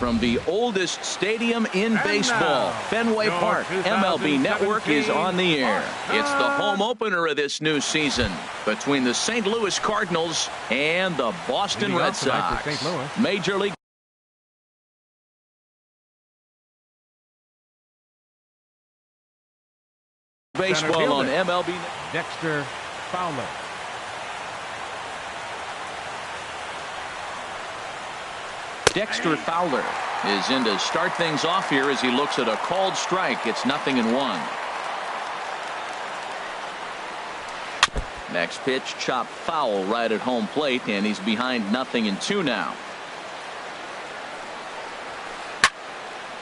from the oldest stadium in baseball, Fenway Park. MLB Network is on the air. It's the home opener of this new season between the St. Louis Cardinals and the Boston Red Sox. Major League Baseball on MLB. Dexter Fowler. Dexter Fowler is in to start things off here as he looks at a called strike. It's 0-1. Next pitch, chop foul right at home plate, and he's behind 0-2 now.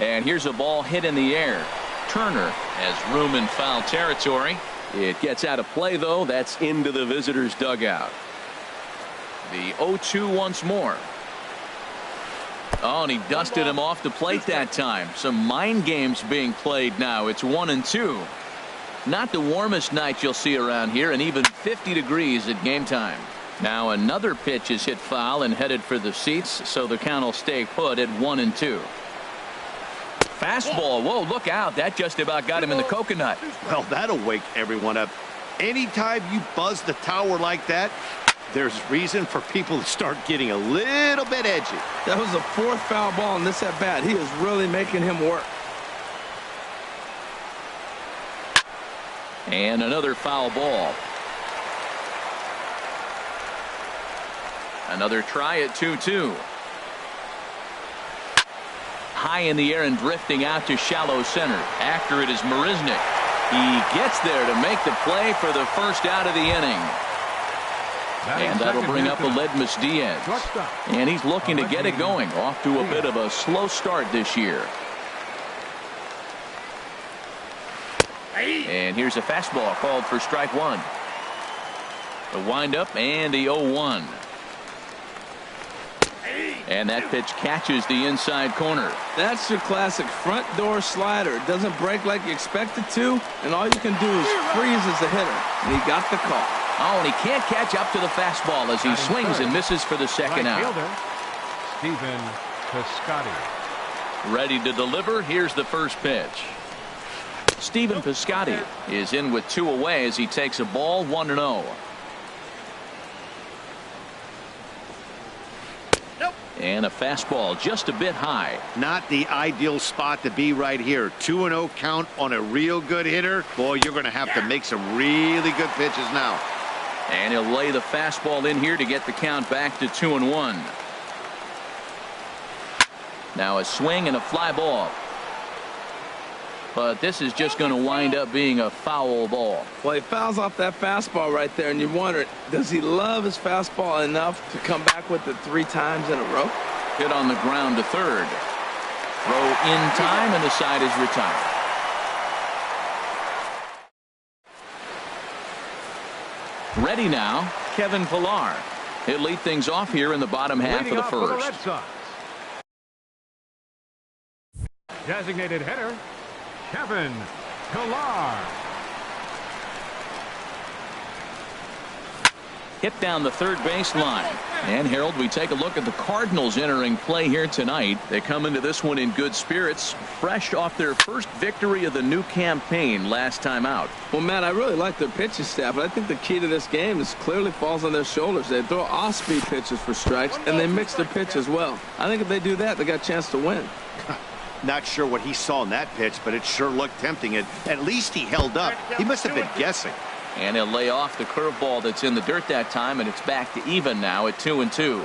And here's a ball hit in the air. Turner has room in foul territory. It gets out of play, though. That's into the visitors' dugout. The 0-2 once more. Oh, and he dusted him off the plate that time. Some mind games being played now. It's 1-2. Not the warmest night you'll see around here, and even 50 degrees at game time. Now another pitch is hit foul and headed for the seats, so the count will stay put at 1-2. Fastball. Whoa, look out. That just about got him in the coconut. Well, that'll wake everyone up. Anytime you buzz the tower like that, there's reason for people to start getting a little bit edgy. That was the fourth foul ball in this at bat. He is really making him work. And another foul ball. Another try at 2-2. High in the air and drifting out to shallow center. After it is Marisnick. He gets there to make the play for the first out of the inning. And that'll bring up Aledmus Diaz. And he's looking to get it going. Off to a bit of a slow start this year. And here's a fastball called for strike one. The windup and the 0-1. And that pitch catches the inside corner. That's your classic front door slider. It doesn't break like you expect it to, and all you can do is freeze as the hitter. And he got the call. Oh, and he can't catch up to the fastball as he swings and misses for the second out. Stephen Piscotty. Ready to deliver. Here's the first pitch. Stephen Piscotty is in with 2 away as he takes a ball 1-0. And a fastball just a bit high. Not the ideal spot to be right here. 2-0 count on a real good hitter. Boy, you're going to have to make some really good pitches now. And he'll lay the fastball in here to get the count back to 2-1. Now a swing and a fly ball. But this is just going to wind up being a foul ball. Well, he fouls off that fastball right there, and you wonder, does he love his fastball enough to come back with it 3 times in a row? Hit on the ground to third. Throw in time, and the side is retired. Ready now, Kevin Pillar. He'll lead things off here in the bottom half of the first. Designated hitter, Kevin Pillar. Hit down the third base line. And Harold, we take a look at the Cardinals entering play here tonight. They come into this one in good spirits, fresh off their first victory of the new campaign last time out. Well, Matt, I really like their pitching staff, but I think the key to this game is clearly falls on their shoulders. They throw off-speed pitches for strikes, and they mix their pitch as well. I think if they do that, they got a chance to win. Not sure what he saw in that pitch, but it sure looked tempting. At least he held up. He must have been guessing. And he'll lay off the curveball that's in the dirt that time, and it's back to even now at 2-2.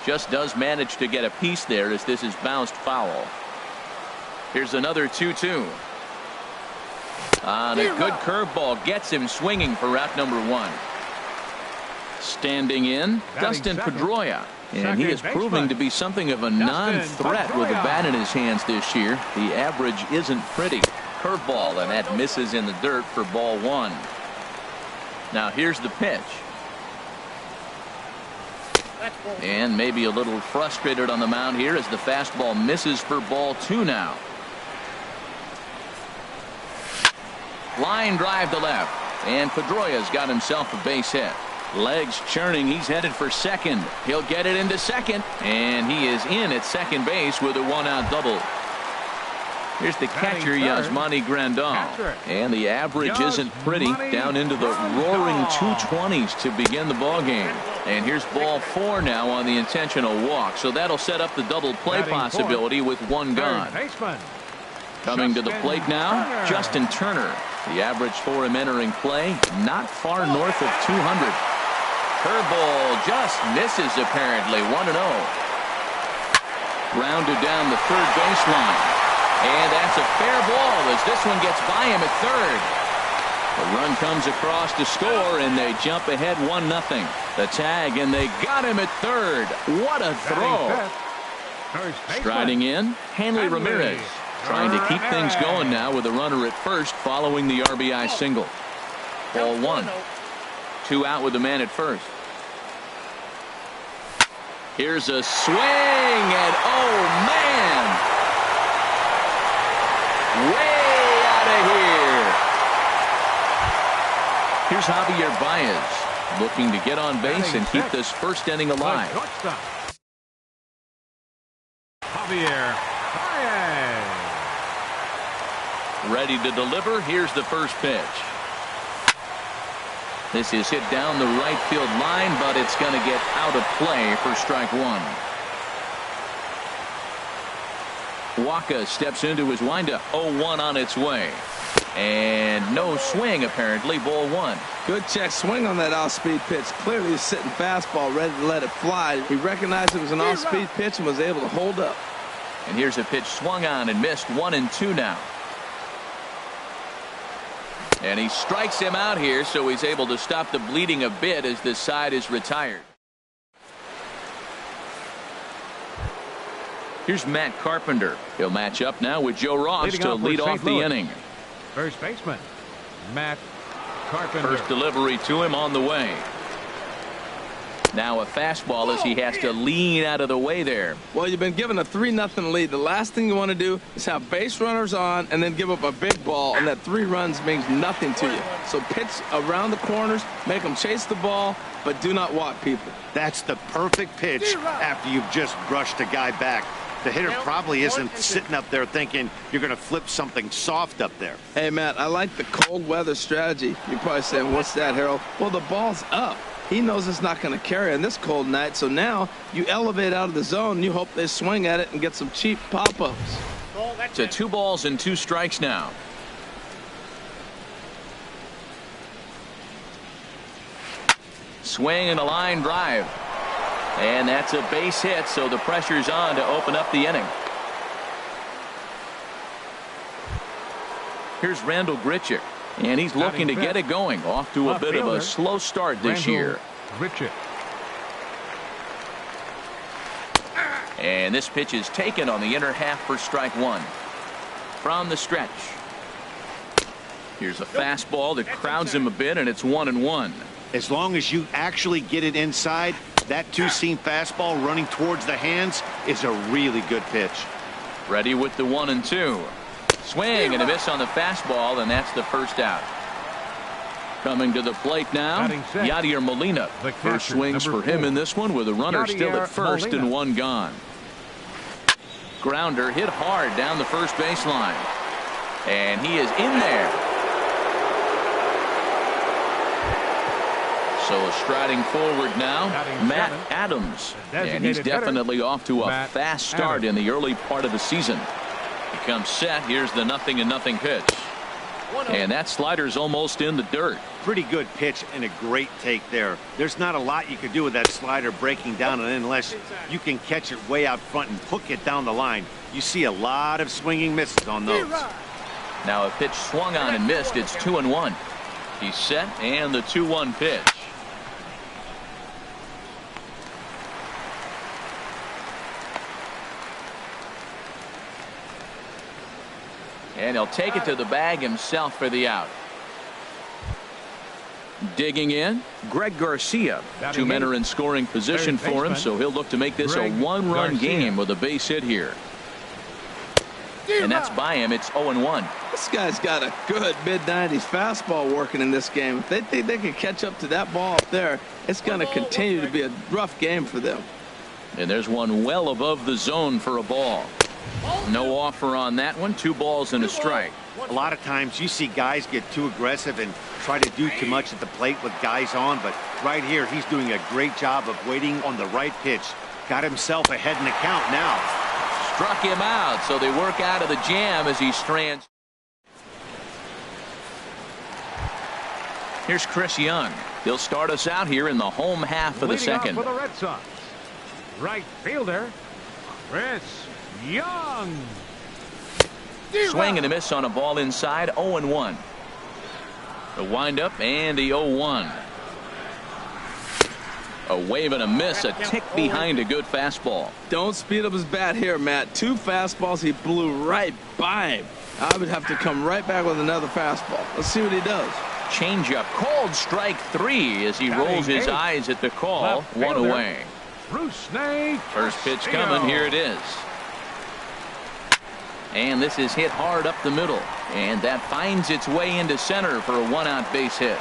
Just does manage to get a piece there as this is bounced foul. Here's another 2-2. And a good curveball gets him swinging for route number 1. Standing in, Dustin Pedroia. And he is proving to be something of a non-threat with a bat in his hands this year. The average isn't pretty. Curveball, and that misses in the dirt for ball 1. Now here's the pitch. And maybe a little frustrated on the mound here as the fastball misses for ball 2 now. Line drive to left. And Pedroia's got himself a base hit. Legs churning. He's headed for second. He'll get it into second. And he is in at second base with a one-out double. Here's the catcher, Yasmani Grandal. And the average isn't pretty. Down into the roaring 220s to begin the ball game. And here's ball 4 now on the intentional walk. So that'll set up the double play possibility with one gone. Coming to the plate now, Justin Turner. The average for him entering play, not far north of 200. Curveball just misses apparently. 1-0. Grounded down the third baseline. And that's a fair ball as this one gets by him at third. The run comes across to score, and they jump ahead 1-0. The tag, and they got him at third. What a throw. Striding in, Hanley Ramirez. Trying to keep things going now with a runner at first following the RBI single. Ball 1. 2 out with the man at first. Here's a swing, and oh man! Way out of here. Here's Javier Baez looking to get on base and keep this first inning alive. Javier Baez. Ready to deliver. Here's the first pitch. This is hit down the right field line, but it's going to get out of play for strike 1. Waka steps into his windup. 0-1 on its way. And no swing apparently. Ball 1. Good check swing on that off-speed pitch. Clearly he's sitting fastball ready to let it fly. He recognized it was an off-speed pitch and was able to hold up. And here's a pitch swung on and missed. 1-2 now. And he strikes him out here, so he's able to stop the bleeding a bit as this side is retired. Here's Matt Carpenter. He'll match up now with Joe Ross to lead off the inning. First baseman, Matt Carpenter. First delivery to him on the way. Now a fastball as he has to lean out of the way there. Well, you've been given a 3-0 lead. The last thing you want to do is have base runners on and then give up a big ball, and that 3 runs means nothing to you. So pitch around the corners, make them chase the ball, but do not walk people. That's the perfect pitch after you've just brushed a guy back. The hitter probably isn't sitting up there thinking you're going to flip something soft up there. Hey, Matt, I like the cold weather strategy. You're probably saying, what's that, Harold? Well, the ball's up. He knows it's not going to carry on this cold night, so now you elevate out of the zone, and you hope they swing at it and get some cheap pop-ups. To 2 balls and 2 strikes now. Swing and a line drive. And that's a base hit, so the pressure's on to open up the inning. Here's Randall Grichuk, and he's looking to get it going. Off to a bit of a slow start this year. And this pitch is taken on the inner half for strike 1. From the stretch. Here's a fastball that crowds him a bit, and it's 1-1. As long as you actually get it inside, that 2-seam fastball running towards the hands is a really good pitch. Ready with the 1-2. Swing and a miss on the fastball, and that's the first out. Coming to the plate now, Yadier Molina. First swings for him in this one with a runner still at first and 1 gone. Grounder hit hard down the first baseline. And he is in there. So striding forward now, Matt Adams. And he's definitely off to a fast start in the early part of the season. He comes set. Here's the 0-0 pitch. And that slider's almost in the dirt. Pretty good pitch and a great take there. There's not a lot you can do with that slider breaking down, and unless you can catch it way out front and hook it down the line. You see a lot of swinging misses on those. Now a pitch swung on and missed. It's 2-1. He's set, and the 2-1 pitch. And he'll take it to the bag himself for the out. Digging in, Greg Garcia. 2 men are in scoring position for him, so he'll look to make this a 1-run game with a base hit here. And that's by him. It's 0-1. This guy's got a good mid-90s fastball working in this game. If they think they can catch up to that ball up there, it's going to continue to be a rough game for them. And there's one well above the zone for a ball. No offer on that one. 2 balls and a strike. A lot of times you see guys get too aggressive and try to do too much at the plate with guys on, but right here he's doing a great job of waiting on the right pitch. Got himself ahead in the count now. Struck him out, so they work out of the jam as he strands. Here's Chris Young. He'll start us out here in the home half of the second. For the Red Sox, right fielder, Chris Young. Swing and a miss on a ball inside. 0-1. The windup and the 0-1. A wave and a miss, a tick behind a good fastball. Don't speed up his bat here, Matt. 2 fastballs, he blew right by him. I would have to come right back with another fastball. Let's see what he does. Changeup, called strike 3 as he rolls his eyes at the call. 1 away. First pitch coming. Here it is. And this is hit hard up the middle. And that finds its way into center for a 1-out base hit.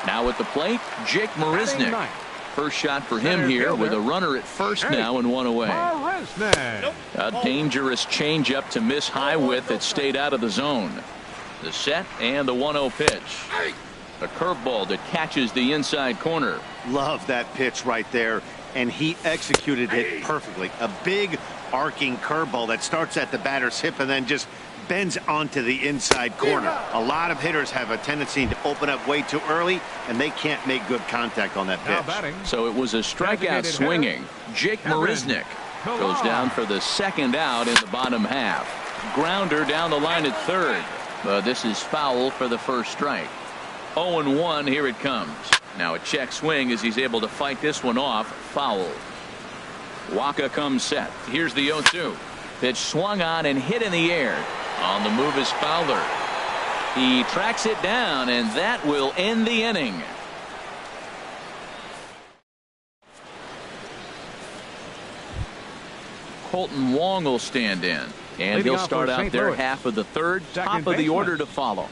Now at the plate, Jake Marisnick. First shot for him here with a runner at first now and 1 away. A dangerous changeup to miss high with that stayed out of the zone. The set and the 1-0 pitch. A curveball that catches the inside corner. Love that pitch right there, and he executed it perfectly. A big arcing curveball that starts at the batter's hip and then just bends onto the inside corner. A lot of hitters have a tendency to open up way too early, and they can't make good contact on that pitch. So it was a strikeout swinging. Jake Marisnick goes down for the 2nd out in the bottom half. Grounder down the line at 3rd. This is foul for the first strike. 0-1. Here it comes. Now a check swing as he's able to fight this one off. Foul. Waka comes set. Here's the 0-2. Pitch swung on and hit in the air. On the move is Fowler. He tracks it down, and that will end the inning. Colton Wong will stand in, and he'll start out their half of the 3rd. Top of the order to follow.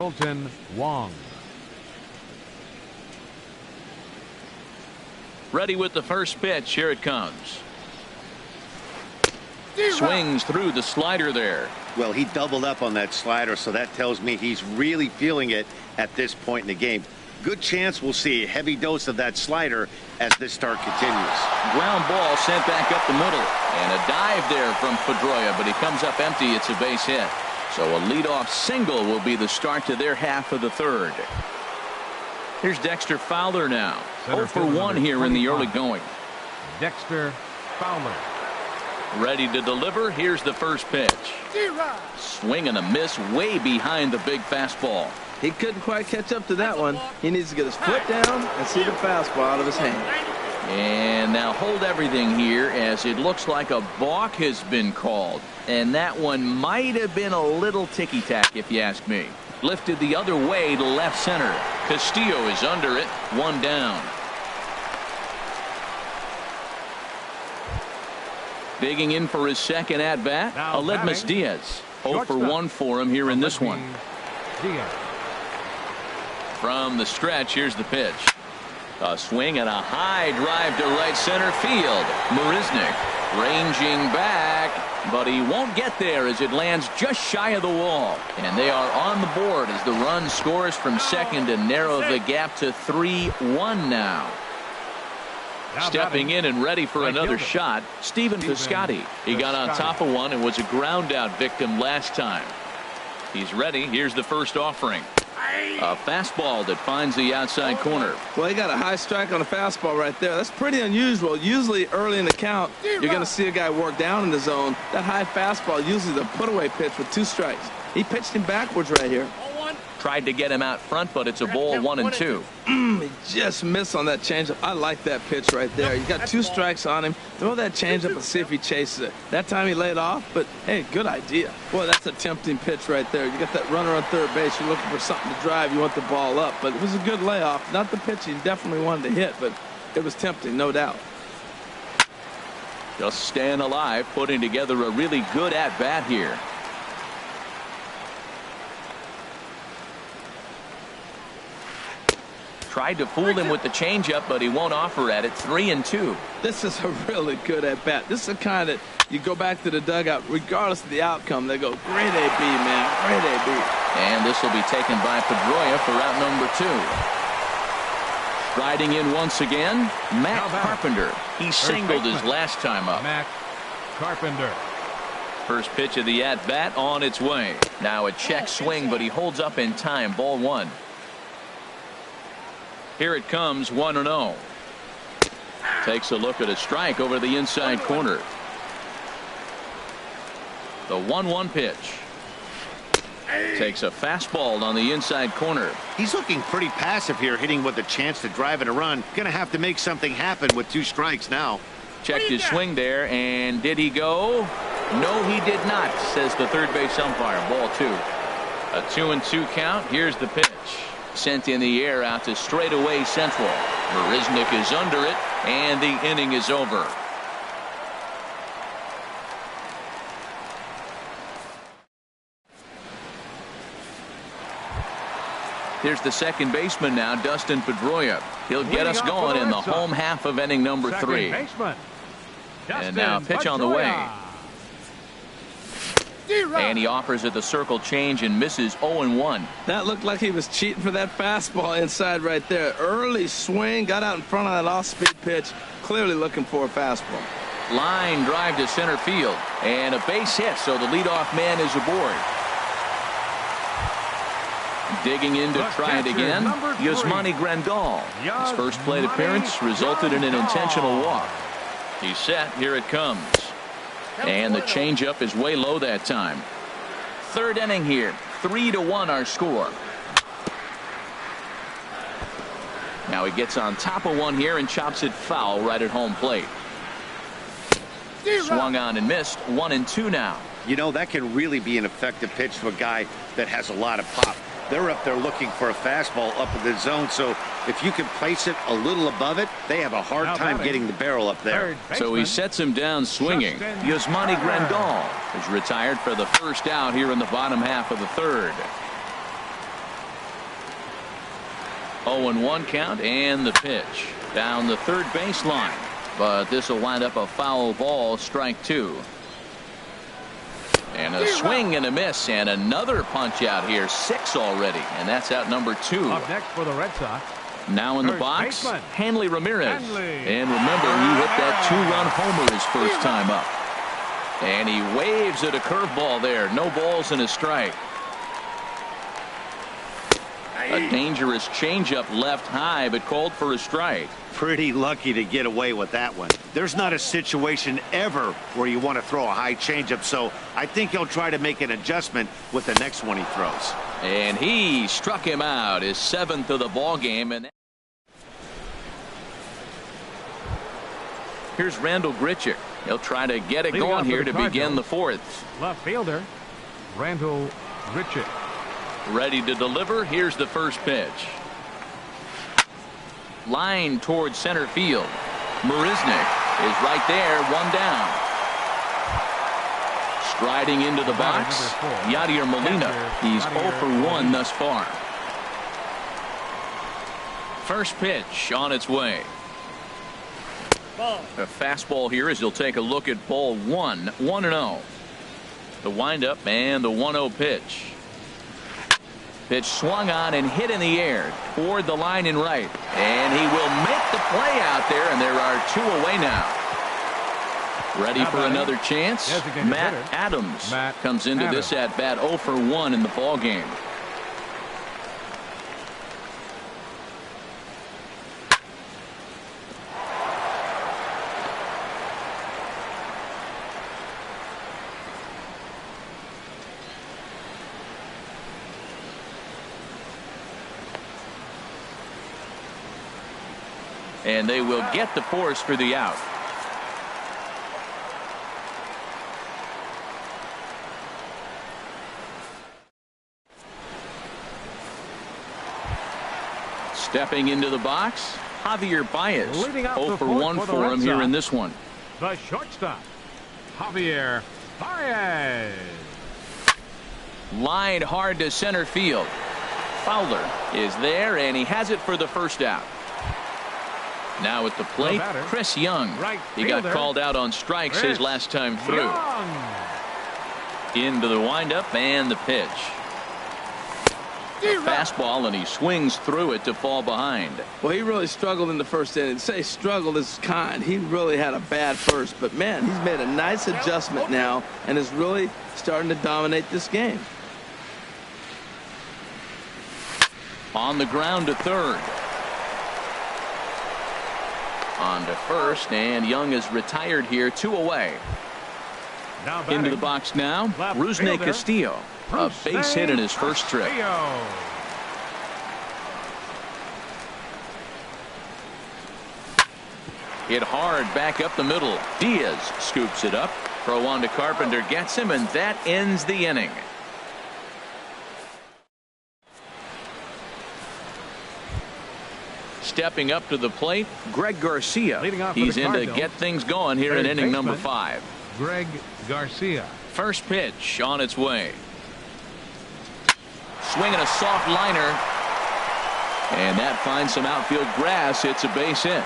Colton Wong. Ready with the first pitch. Here it comes. Swings through the slider there. Well, he doubled up on that slider, so that tells me he's really feeling it at this point in the game. Good chance we'll see a heavy dose of that slider as this start continues. Ground ball sent back up the middle. And a dive there from Pedroia, but he comes up empty. It's a base hit. So a leadoff single will be the start to their half of the third. Here's Dexter Fowler now. 0 for 1 here in the early going. Dexter Fowler. Ready to deliver. Here's the first pitch. Swing and a miss way behind the big fastball. He couldn't quite catch up to that one. He needs to get his foot down and see the fastball out of his hand. And now hold everything here as it looks like a balk has been called. And that one might have been a little ticky-tack if you ask me. Lifted the other way to left center. Castillo is under it. 1 down. Digging in for his second at-bat, Aledmus Diaz. 0 for 1 for him here in this one. Diaz. From the stretch, here's the pitch. A swing and a high drive to right center field. Marisnick ranging back, but he won't get there as it lands just shy of the wall. And they are on the board as the run scores from second to narrow the gap to 3-1 now. Stepping in and ready for another shot, Stephen Piscotty. He got on top of one and was a ground out victim last time. He's ready. Here's the first offering. A fastball that finds the outside corner. Well, he got a high strike on a fastball right there. That's pretty unusual. Usually early in the count, you're going to see a guy work down in the zone. That high fastball, usually the put-away pitch with 2 strikes. He pitched him backwards right here. Tried to get him out front, but it's a ball 1-2. He just missed on that changeup. I like that pitch right there. You got 2 strikes on him. Throw that changeup and see if he chases it. That time he laid off, but hey, good idea. Boy, that's a tempting pitch right there. You got that runner on third base. You're looking for something to drive. You want the ball up, but it was a good layoff. Not the pitch he definitely wanted to hit, but it was tempting, no doubt. Just staying alive, putting together a really good at-bat here. Tried to fool him with the changeup, but he won't offer at it. 3-2. This is a really good at-bat. This is the kind that you go back to the dugout, regardless of the outcome. They go, great AB, man, great AB. And this will be taken by Pedroia for out number 2. Riding in once again, Matt Carpenter. He singled his last time up. Matt Carpenter. First pitch of the at-bat on its way. Now a check swing, but he holds up in time. Ball 1. Here it comes, 1-0. Takes a look at a strike over the inside corner. The 1-1 pitch. Takes a fastball on the inside corner. He's looking pretty passive here, hitting with a chance to drive in a run. Gonna have to make something happen with 2 strikes now. Checked his swing there, and did he go? No, he did not, says the third base umpire. Ball 2. A 2-2 count. Here's the pitch. Sent in the air out to straightaway central. Marisnick is under it, and the inning is over. Here's the second baseman now, Dustin Pedroia. He'll get us going in the home half of inning number 3. And now pitch on the way. And he offers it the circle change and misses 0-1. That looked like he was cheating for that fastball inside right there. Early swing, got out in front of that off-speed pitch. Clearly looking for a fastball. Line drive to center field. And a base hit, so the leadoff man is aboard. Digging in to try it again, Yasmani Grandal. His first plate appearance resulted in an intentional walk. He's set. Here it comes. And the changeup is way low that time. Third inning here. 3-1 our score. Now he gets on top of one here and chops it foul right at home plate. Swung on and missed. 1-2 now. You know, that can really be an effective pitch to a guy that has a lot of pop. They're up there looking for a fastball up in the zone, so if you can place it a little above it, they have a hard time getting the barrel up there. So he sets him down swinging. Yasmani Grandal is retired for the first out here in the bottom half of the third. 0-1 count, and the pitch down the third baseline. But this will wind up a foul ball, strike 2. And a swing and a miss, and another punch out here. 6 already, and that's out number 2. Up next for the Red Sox. Now in the First box, baseman. Hanley Ramirez. Hanley. And remember, he hit that 2-run homer his first time up. And he waves at a curveball there. No balls and a strike. A dangerous changeup left high, but called for a strike. Pretty lucky to get away with that one. There's not a situation ever where you want to throw a high changeup, so I think he'll try to make an adjustment with the next one he throws. And he struck him out, his 7th of the ball game. And here's Randall Grichuk. He'll try to get it going here to begin the 4th. Left fielder, Randall Grichuk. Ready to deliver. Here's the first pitch. Line towards center field. Marisnick is right there, 1 down. Striding into the box, Yadier Molina. He's 0 for 1 thus far. First pitch on its way. A fastball here as he'll take a look at ball 1. 1-0. The windup and the 1-0 pitch. Pitch swung on and hit in the air toward the line and right. And he will make the play out there, and there are 2 away now. Ready for another chance? Matt Adams comes into this at bat 0 for 1 in the ball game. And they will get the force for the out. Stepping into the box, Javier Baez. 0 for 1 for him here in this one. The shortstop, Javier Baez. Lined hard to center field. Fowler is there, and he has it for the first out. Now at the plate, Chris Young. He got called out on strikes his last time through. Into the windup and the pitch. A fastball, and he swings through it to fall behind. Well, he really struggled in the first inning. Say struggled is kind. He really had a bad first, but man, he's made a nice adjustment now and is really starting to dominate this game. On the ground to third. On to first, and Young is retired here, 2 away. Into the box now, Rusney Castillo. A base hit in his first trip. Hit hard back up the middle. Diaz scoops it up. Throw on to Carpenter, gets him, and that ends the inning. Stepping up to the plate, Greg Garcia. He's in to get things going here in inning number 5. Greg Garcia. First pitch on its way. Swinging a soft liner. And that finds some outfield grass. It's a base hit.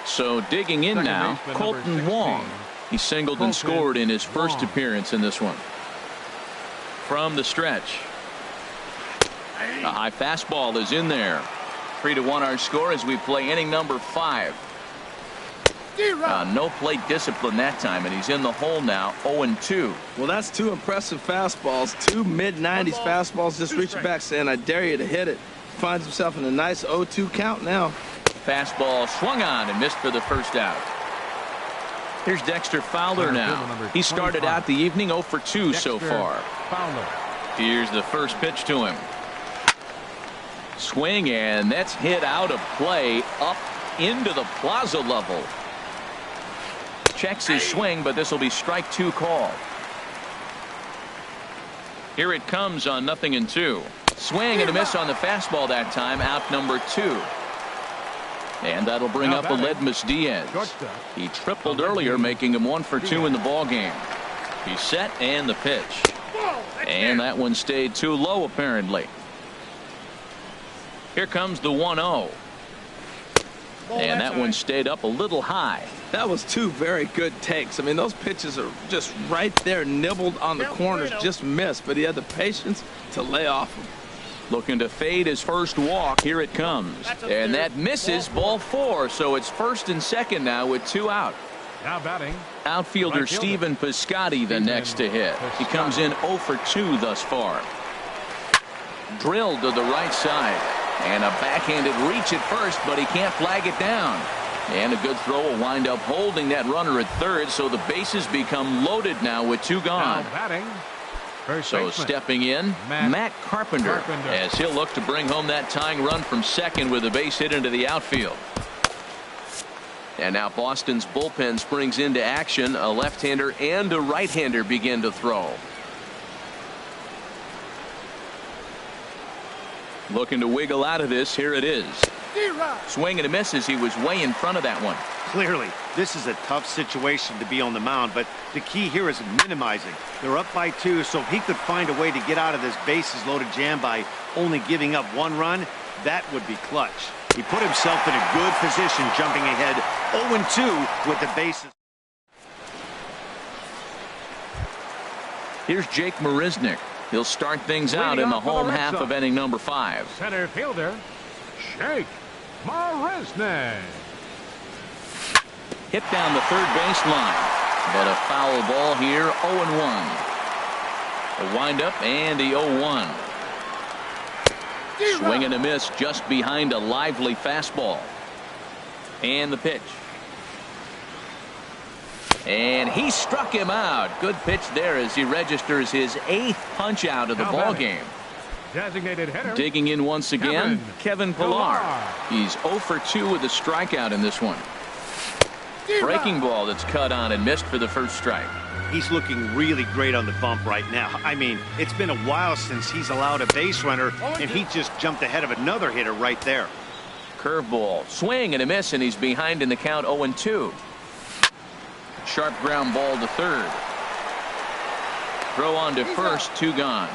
So digging in now, Colton Wong. He singled and scored in his first appearance in this one. From the stretch. A high fastball is in there. 3-1 our score as we play inning number 5. No plate discipline that time, and he's in the hole now, 0-2. Well, that's 2 impressive fastballs. 2 mid-90s fastballs just reaching back saying, I dare you to hit it. Finds himself in a nice 0-2 count now. Fastball swung on and missed for the first out. Here's Dexter Fowler now. He started out the evening 0 for 2 so far. Here's the first pitch to him. Swing, and that's hit out of play up into the plaza level. Checks his swing, but this will be strike 2 call. Here it comes on 0-2. Swing and a miss on the fastball that time, out number 2. And that'll bring up Aledmus Diaz. He tripled earlier, making him 1 for 2 in the ball game. He's set, and the pitch. And that one stayed too low, apparently. Here comes the 1-0. And that one stayed up a little high. That was two very good takes. I mean, those pitches are just right there, nibbled on the corners, just missed. But he had the patience to lay off them. Looking to fade his first walk. Here it comes. And that misses, ball 4. So it's first and second now with 2 out. Now batting. Outfielder Right Stephen Piscotty the next to hit. He comes in 0 for 2 thus far. Drilled to the right side. And a backhanded reach at first, but he can't flag it down. And a good throw will wind up holding that runner at third, so the bases become loaded now with 2 gone. Now batting. First So baseman. stepping in, Matt Carpenter, as he'll look to bring home that tying run from second with a base hit into the outfield. And now Boston's bullpen springs into action. A left-hander and a right-hander begin to throw. Looking to wiggle out of this. Here it is. Swing and a miss as he was way in front of that one. Clearly, this is a tough situation to be on the mound, but the key here is minimizing. They're up by 2, so if he could find a way to get out of this bases-loaded jam by only giving up 1 run, that would be clutch. He put himself in a good position, jumping ahead 0-2 with the bases. Here's Jake Marisnick. He'll start things out in the home half of inning number 5. Center fielder, Jake Marisnick. Hit down the third baseline, but a foul ball here. 0-1. A windup and the 0-1. Swing and a miss just behind a lively fastball. And the pitch. And he struck him out. Good pitch there as he registers his 8th punch out of the ball game. Designated hitter. Digging in once again, Kevin Pillar. He's 0 for 2 with a strikeout in this one. Breaking ball that's cut on and missed for the first strike. He's looking really great on the bump right now. I mean, it's been a while since he's allowed a base runner, and he just jumped ahead of another hitter right there. Curveball, swing and a miss, and he's behind in the count 0-2. Sharp ground ball to third. Throw on to first, 2 gone.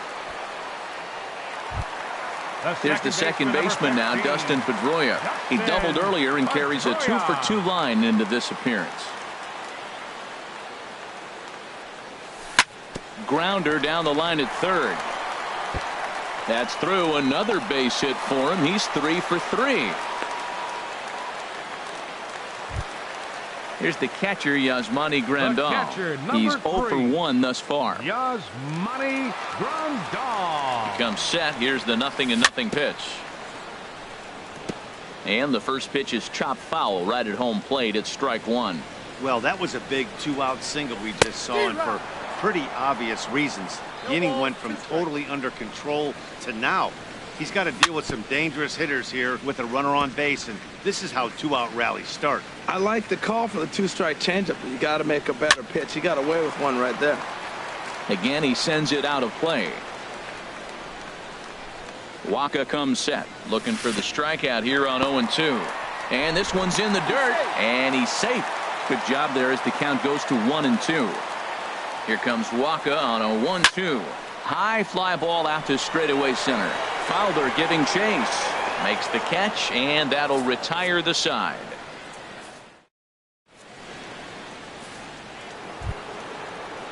Here's the second baseman now, Dustin Pedroia. He doubled earlier and carries a 2 for 2 line into this appearance. Grounder down the line at third. That's through. Another base hit for him. He's 3 for 3. Here's the catcher, Yasmani Grandal. He's 0 for 1 thus far. Yasmani Grandal. Comes set. Here's the 0-0 pitch. And the first pitch is chopped foul right at home plate. It's strike 1. Well, that was a big 2-out single we just saw, and for pretty obvious reasons. The inning went from totally under control to now. He's got to deal with some dangerous hitters here with a runner on base, and this is how 2-out rallies start. I like the call for the 2-strike changeup, but you got to make a better pitch. He got away with one right there. Again, he sends it out of play. Waka comes set, looking for the strikeout here on 0-2. And this one's in the dirt, and he's safe. Good job there as the count goes to 1-2. Here comes Waka on a 1-2. High fly ball out to straightaway center. Fowler giving chase. Makes the catch, and that'll retire the side.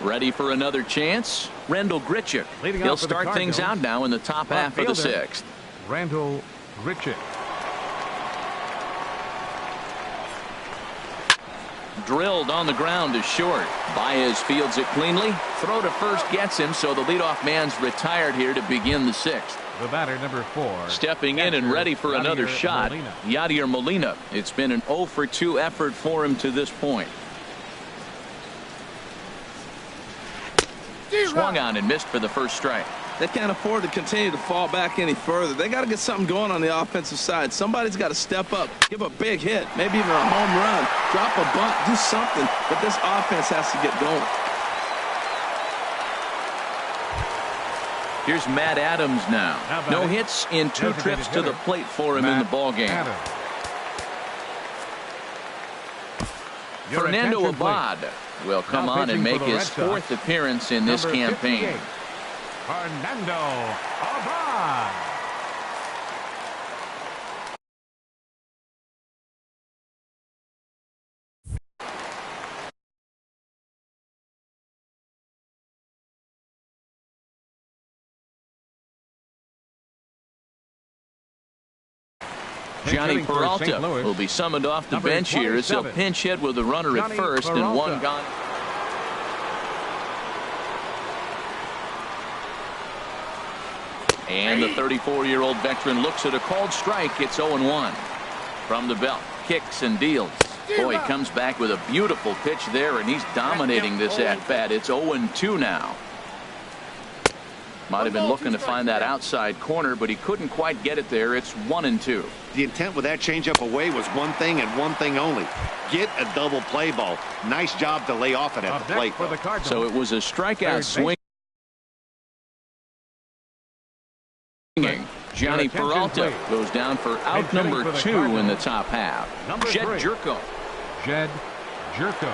Ready for another chance? Randall Grichuk. He'll start things out now in the top half of the 6th. Randall Grichuk. Drilled on the ground to short. Baez fields it cleanly. Throw to first gets him, so the leadoff man's retired here to begin the 6th. The batter, number 4. Stepping in and ready for another shot, Yadier Molina. It's been an 0 for 2 effort for him to this point. Swung on and missed for the first strike. They can't afford to continue to fall back any further. They got to get something going on the offensive side. Somebody's got to step up, give a big hit, maybe even a home run, drop a bunt, do something. But this offense has to get going. Here's Matt Adams now. No hits in 2 trips to the plate for him in the ballgame. Fernando Abad will come on and make his 4th appearance in this campaign. Fernando Abad. Johnny Peralta will be summoned off the bench here as he'll pinch hit with a runner at first and one gone. And the 34-year-old veteran looks at a called strike. It's 0-1. From the belt, kicks and deals. Boy, he comes back with a beautiful pitch there, and he's dominating this at-bat. It's 0-2 now. Might have been looking to find that outside corner, but he couldn't quite get it there. It's 1-2. The intent with that changeup away was one thing and one thing only. Get a double play ball. Nice job to lay off it at the plate. So it was a strikeout swing. Johnny Peralta goes down for out number 2 in the top half. Jed Jerko. Jed Jerko.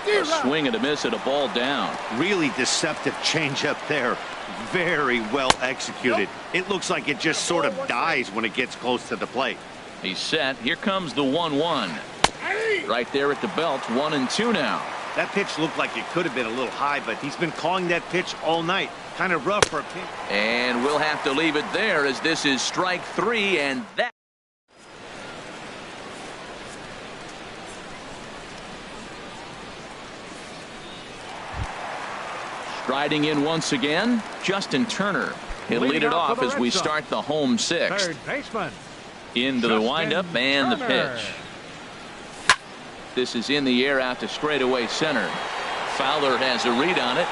A swing and a miss at a ball down. Really deceptive changeup there. Very well executed. It looks like it just sort of dies when it gets close to the plate. He's set. Here comes the 1-1. Right there at the belt. 1-2 now. That pitch looked like it could have been a little high, but he's been calling that pitch all night. Kind of rough for a pitch. And we'll have to leave it there as this is strike 3, and that. Striding in once again, Justin Turner. He'll lead it off as we start the home 6th. Third baseman. Into the windup and the pitch. This is in the air out to straightaway center. Fowler has a read on it.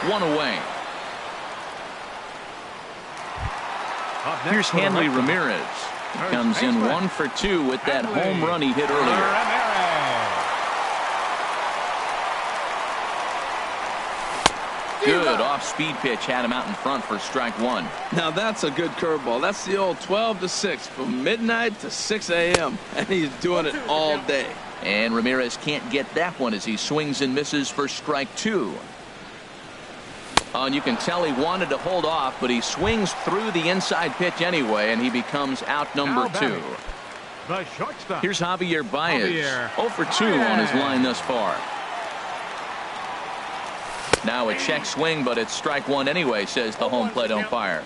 1 away. Here's Hanley Ramirez. He comes in 1 for 2 with that home run he hit earlier. Good off-speed pitch had him out in front for strike 1. Now that's a good curveball. That's the old 12-6 from midnight to 6 a.m. and he's doing it all day. And Ramirez can't get that one as he swings and misses for strike 2. And you can tell he wanted to hold off, but he swings through the inside pitch anyway, and he becomes out number 2. The shortstop. Here's Javier Baez. 0 for 2 on his line thus far. Now a check swing, but it's strike 1 anyway, says the home plate umpire.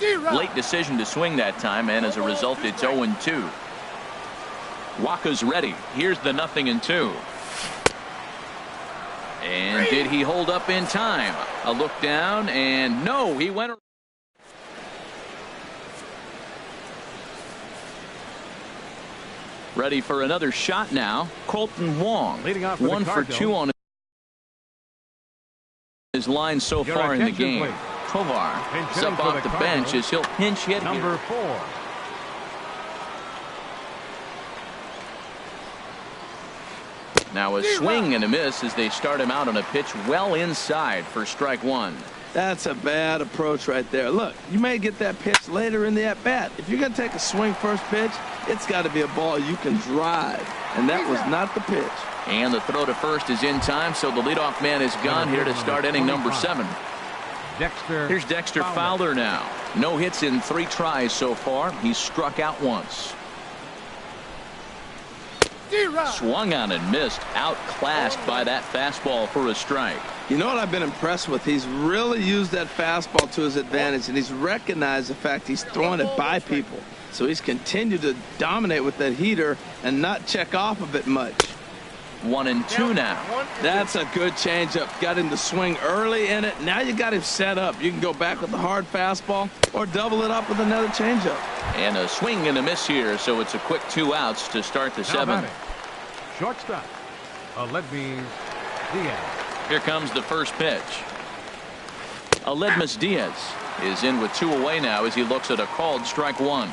Late decision to swing that time, and as a result, it's 0-2. Waka's ready. Here's the 0-2. And did he hold up in time? A look down, and no, he went. Ready for another shot now. Colton Wong, 1 for 2 on his line so far in the game. Please. Tovar is up off the bench as he'll pinch hit number here. 4. Now a swing and a miss as they start him out on a pitch well inside for strike 1. That's a bad approach right there. Look, you may get that pitch later in the at-bat. If you're going to take a swing first pitch, it's got to be a ball you can drive. And that was not the pitch. And the throw to first is in time, so the leadoff man is gone here to start inning number 7. Here's Dexter Fowler now. No hits in 3 tries so far. He's struck out once. Swung on and missed. Outclassed by that fastball for a strike. You know what I've been impressed with? He's really used that fastball to his advantage, and he's recognized the fact he's throwing it by people. So he's continued to dominate with that heater and not check off of it much. 1-2 now. That's a good changeup. Got him to swing early in it. Now you got him set up. You can go back with the hard fastball or double it up with another changeup. And a swing and a miss here, so it's a quick 2 outs to start the 7th. Shortstop, Aledmys Diaz. Here comes the first pitch. Aledmys Diaz is in with 2 away now as he looks at a called strike 1.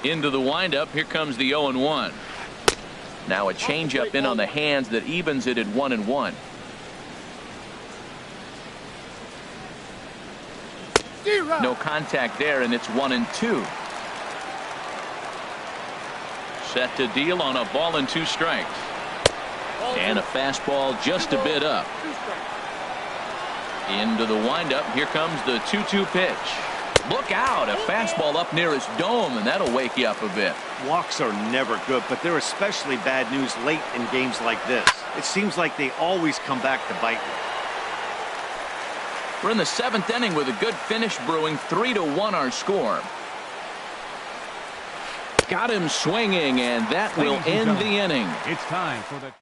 Into the windup. Here comes the 0-1. Now a changeup in on the hands that evens it at 1-1. No contact there, and it's 1-2. Set to deal on a ball and 2 strikes. And a fastball just a bit up. Into the windup. Here comes the 2-2 pitch. Look out. A fastball up near his dome, and that'll wake you up a bit. Walks are never good, but they're especially bad news late in games like this. It seems like they always come back to bite me. We're in the 7th inning with a good finish brewing. 3-1 our score. Got him swinging, and that will end the inning. It's time for the...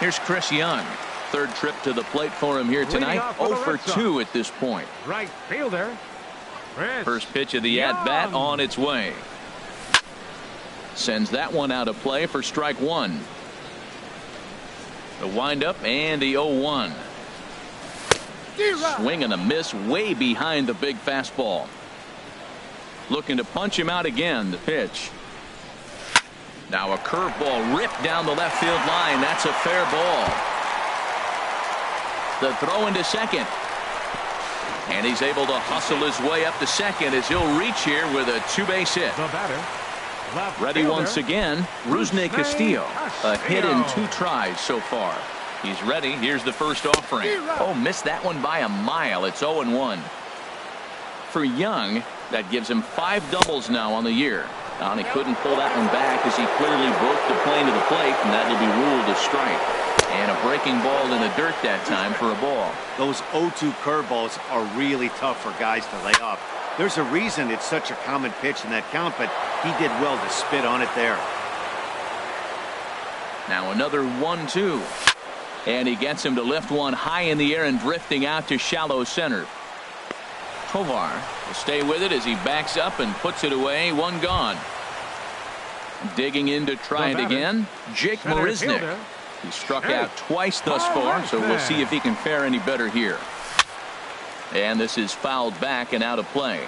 Here's Chris Young. 3rd trip to the plate for him here tonight. 0 for 2 at this point. Right fielder. Chris First pitch of the Young. at-bat on its way. Sends that one out of play for strike 1. The windup and the 0-1. Swing and a miss way behind the big fastball. Looking to punch him out again. The pitch. Now a curveball ripped down the left field line. That's a fair ball. The throw into second. And he's able to hustle his way up to second as he'll reach here with a 2-base hit. The batter. Left Ready fielder. once again, Rusney Castillo. A hit in 2 tries so far. He's ready. Here's the first offering. Oh, missed that one by a mile. It's 0-1. For Young, that gives him 5 doubles now on the year. And he couldn't pull that one back as he clearly broke the plane to the plate, and that'll be ruled a strike. And a breaking ball in the dirt that time for a ball. Those 0-2 curveballs are really tough for guys to lay off. There's a reason it's such a common pitch in that count, but he did well to spit on it there. Now another 1-2. And he gets him to lift one high in the air and drifting out to shallow center. Tovar will stay with it as he backs up and puts it away. 1 gone. Digging in to try it again. Jake Marisnick. He struck out twice thus far, so we'll see if he can fare any better here. And this is fouled back and out of play.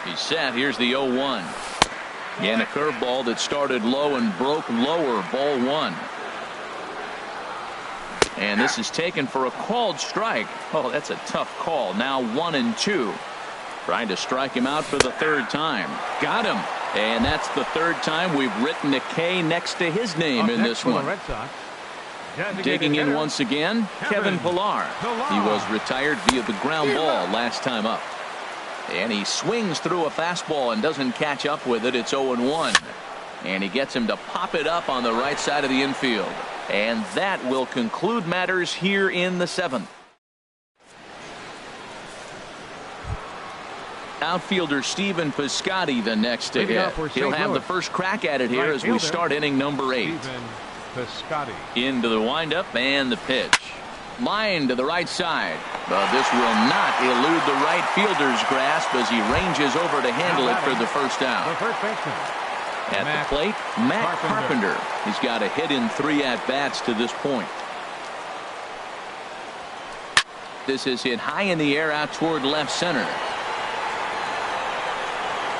He's set. Here's the 0-1. And a curveball that started low and broke lower. Ball 1. And this is taken for a called strike. Oh, that's a tough call. Now 1-2. Trying to strike him out for the 3rd time. Got him. And that's the 3rd time we've written a K next to his name in this one. Digging in once again, Kevin Pillar. He was retired via the ground ball last time up. And he swings through a fastball and doesn't catch up with it. It's 0-1. And he gets him to pop it up on the right side of the infield. And that will conclude matters here in the 7th. Outfielder Stephen Piscotty the next to hit. He'll have the first crack at it here as we start inning number 8. Into the windup and the pitch. Line to the right side. But this will not elude the right fielder's grasp as he ranges over to handle it for the first out. At the plate, Matt Carpenter. He's got a hit in 3 at-bats to this point. This is hit high in the air out toward left center.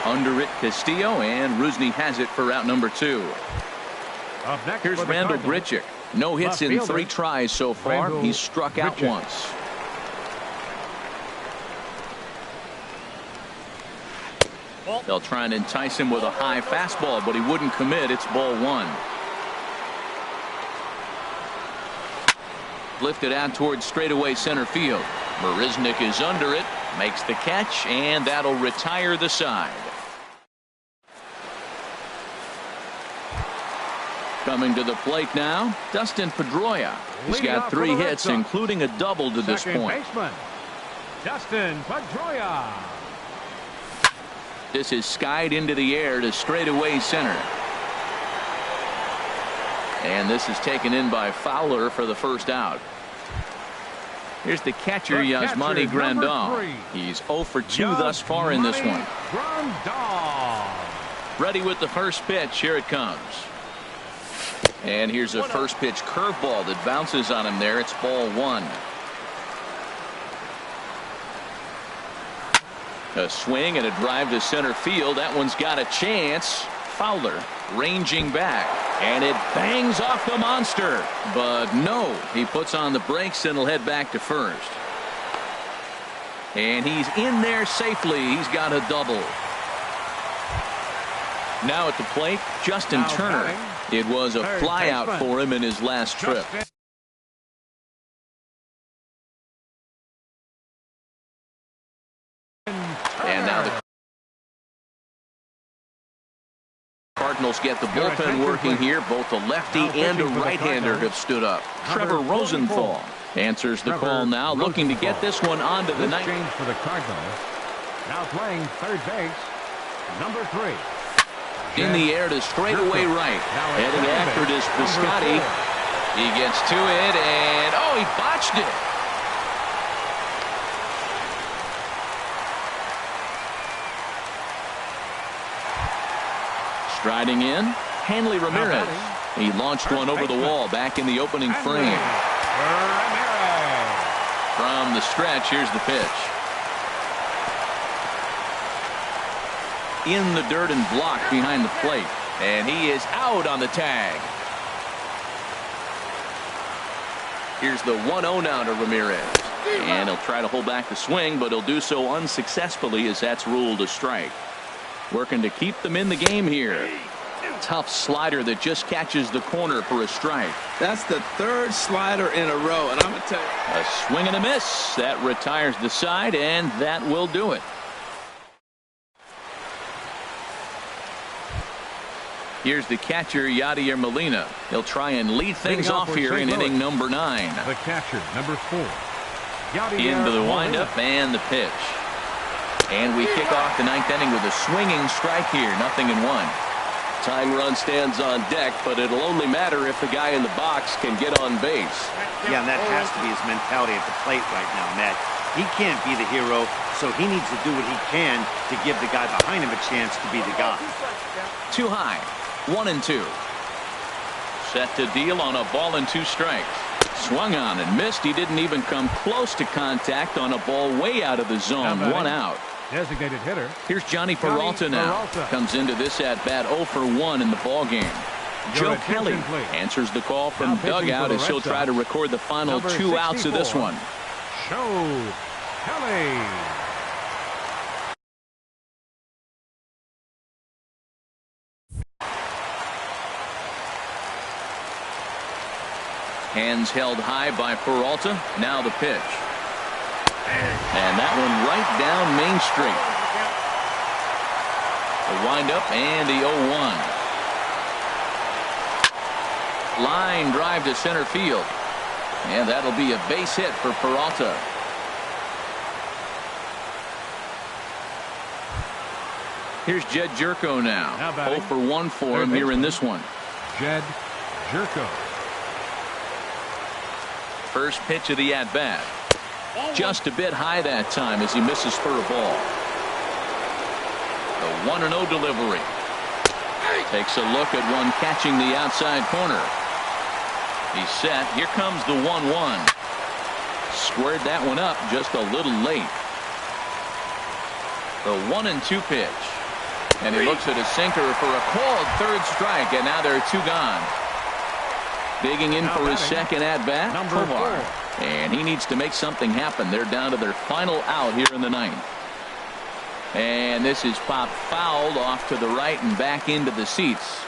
Under it, Castillo, and Rusney has it for out number 2. Here's Randall Grichuk. No hits in 3 tries so far. He's struck out once. They'll try and entice him with a high fastball, but he wouldn't commit. It's ball 1. Lifted out towards straightaway center field. Marisnick is under it, makes the catch, and that'll retire the side. Coming to the plate now, Dustin Pedroia. He's got 3 hits, including a double to this point. Dustin Pedroia. This is skied into the air to straightaway center. And this is taken in by Fowler for the first out. Here's the catcher, Yasmani Grandal. He's 0 for 2 thus far in this one. Ready with the first pitch. Here it comes. And here's a first pitch curveball that bounces on him there. It's ball 1. A swing and a drive to center field. That one's got a chance. Fowler ranging back, and it bangs off the monster. But no, he puts on the brakes and will head back to first. And he's in there safely. He's got a double. Now at the plate, Justin Turner. It was a flyout for him in his last trip. And now the Cardinals get the bullpen working here. Both a lefty and a right-hander have stood up. Trevor Rosenthal answers the call now, looking to get this one onto the ninth. Change for the Cardinals. Now playing third base, number 3. In the air to straightaway right. Heading after it is Piscotty. He gets to it, and oh, he botched it. Striding in, Hanley Ramirez. He launched one over the wall back in the opening frame. From the stretch, here's the pitch. In the dirt and blocked behind the plate. And he is out on the tag. Here's the 1-0 now to Ramirez. And he'll try to hold back the swing, but he'll do so unsuccessfully as that's ruled a strike. Working to keep them in the game here. Tough slider that just catches the corner for a strike. That's the third slider in a row, and I'm going to tell you. A swing and a miss. That retires the side, and that will do it. Here's the catcher, Yadier Molina. He'll try and lead things off here in inning number 9. The catcher, number 4. Into the windup and the pitch. And we kick off the 9th inning with a swinging strike here. 0-1. Tying run stands on deck, but it'll only matter if the guy in the box can get on base. Yeah, and that has to be his mentality at the plate right now, Matt. He can't be the hero, so he needs to do what he can to give the guy behind him a chance to be the guy. Too high. 1-2. Set to deal on a ball and 2 strikes. Swung on and missed. He didn't even come close to contact on a ball way out of the zone. 1 out. Designated hitter. Here's Johnny Peralta now. Comes into this at bat 0 for 1 in the ball game. Joe Kelly answers the call from dugout as he'll try to record the final 2 outs of this one. Joe Kelly. Hands held high by Peralta. Now the pitch. And that one right down Main Street. The windup and the 0-1. Line drive to center field. And that'll be a base hit for Peralta. Here's Jed Jerko now. 0 for 1 for him here in this one. Jed Jerko. First pitch of the at-bat. Just a bit high that time as he misses for a ball. The 1-0 delivery. Takes a look at one catching the outside corner. He's set. Here comes the 1-1. Squared that one up just a little late. The 1-2 pitch. And he looks at a sinker for a called 3rd strike, and now there are 2 gone. Digging in for his second at-bat, Tovar. And he needs to make something happen. They're down to their final out here in the 9th. And this is popped fouled off to the right and back into the seats.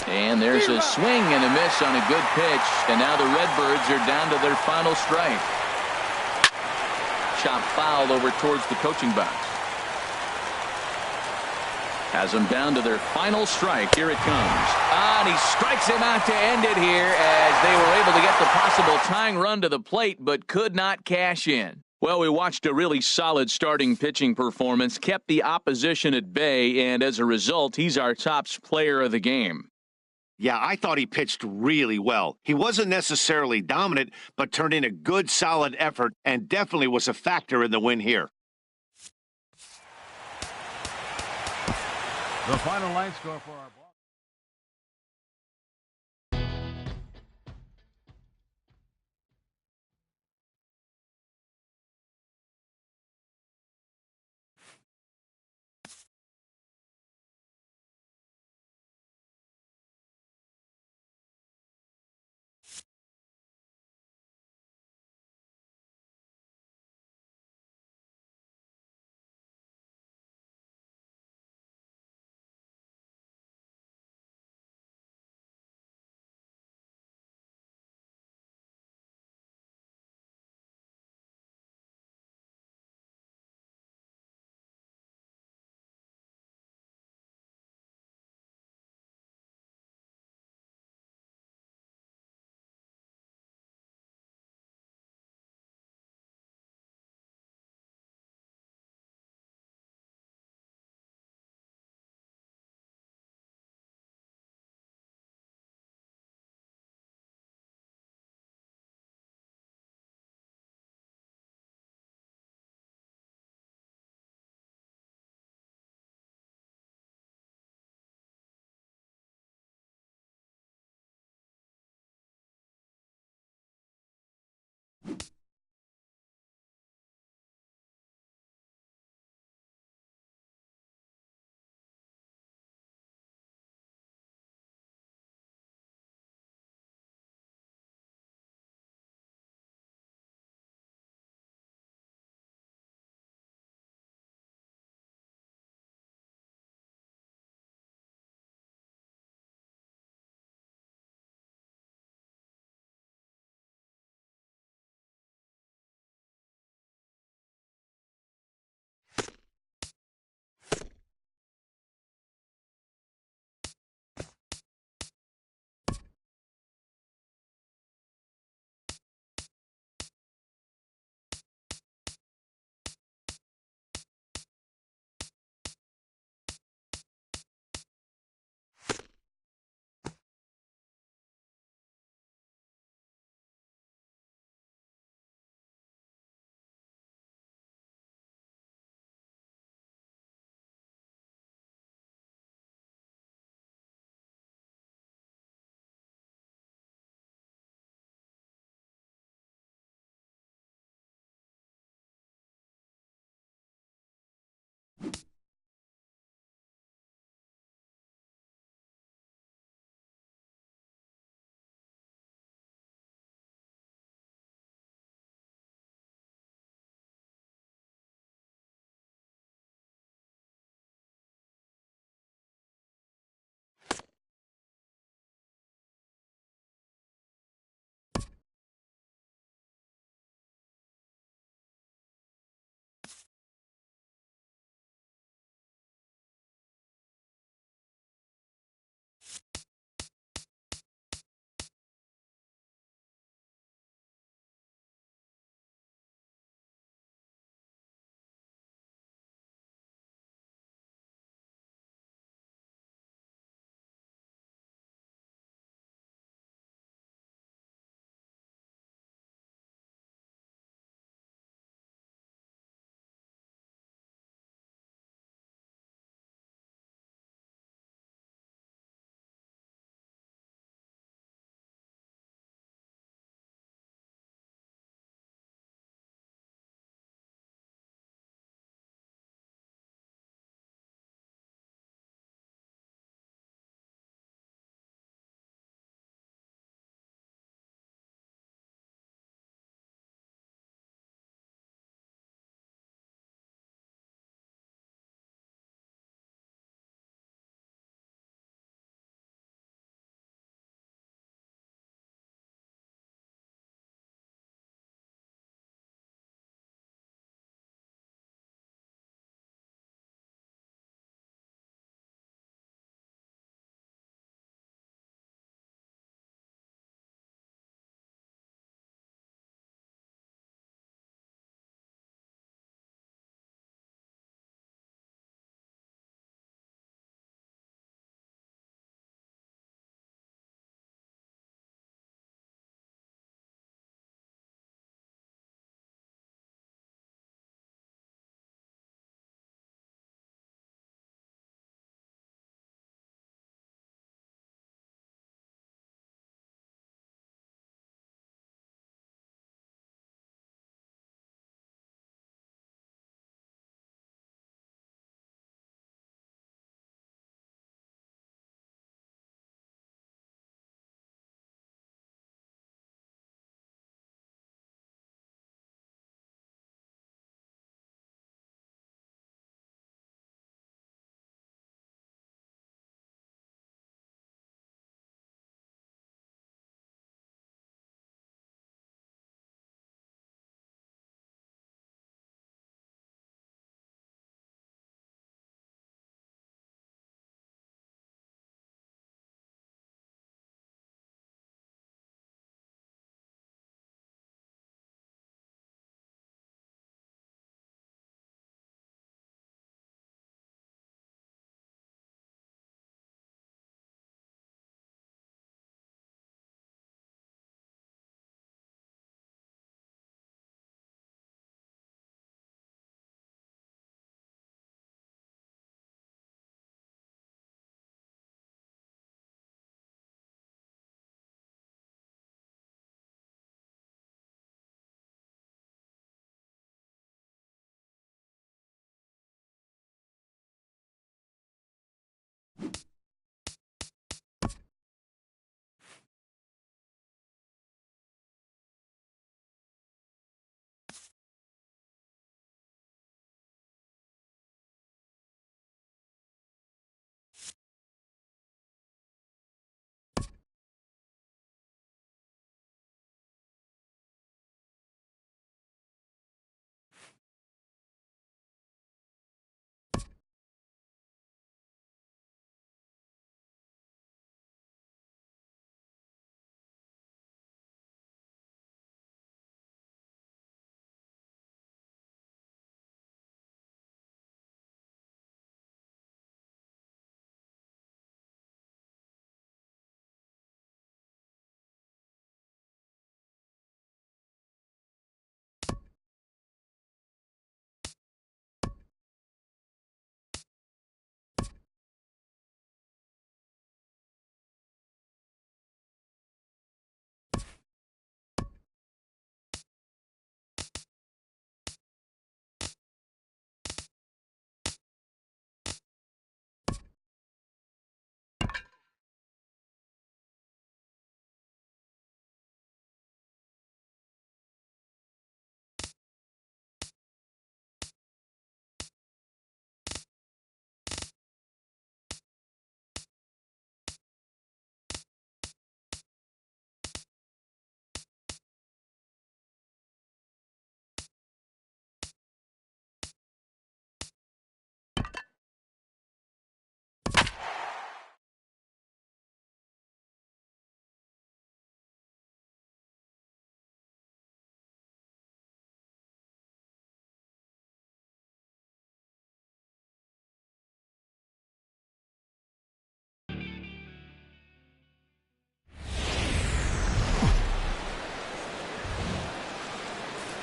And there's a swing and a miss on a good pitch. And now the Redbirds are down to their final strike. Chop foul over towards the coaching box. Has them down to their final strike. Here it comes. And he strikes him out to end it here as they were able to get the possible tying run to the plate but could not cash in. Well, we watched a really solid starting pitching performance, kept the opposition at bay, and as a result, he's our top player of the game. Yeah, I thought he pitched really well. He wasn't necessarily dominant, but turned in a good, solid effort and definitely was a factor in the win here. The final line score for our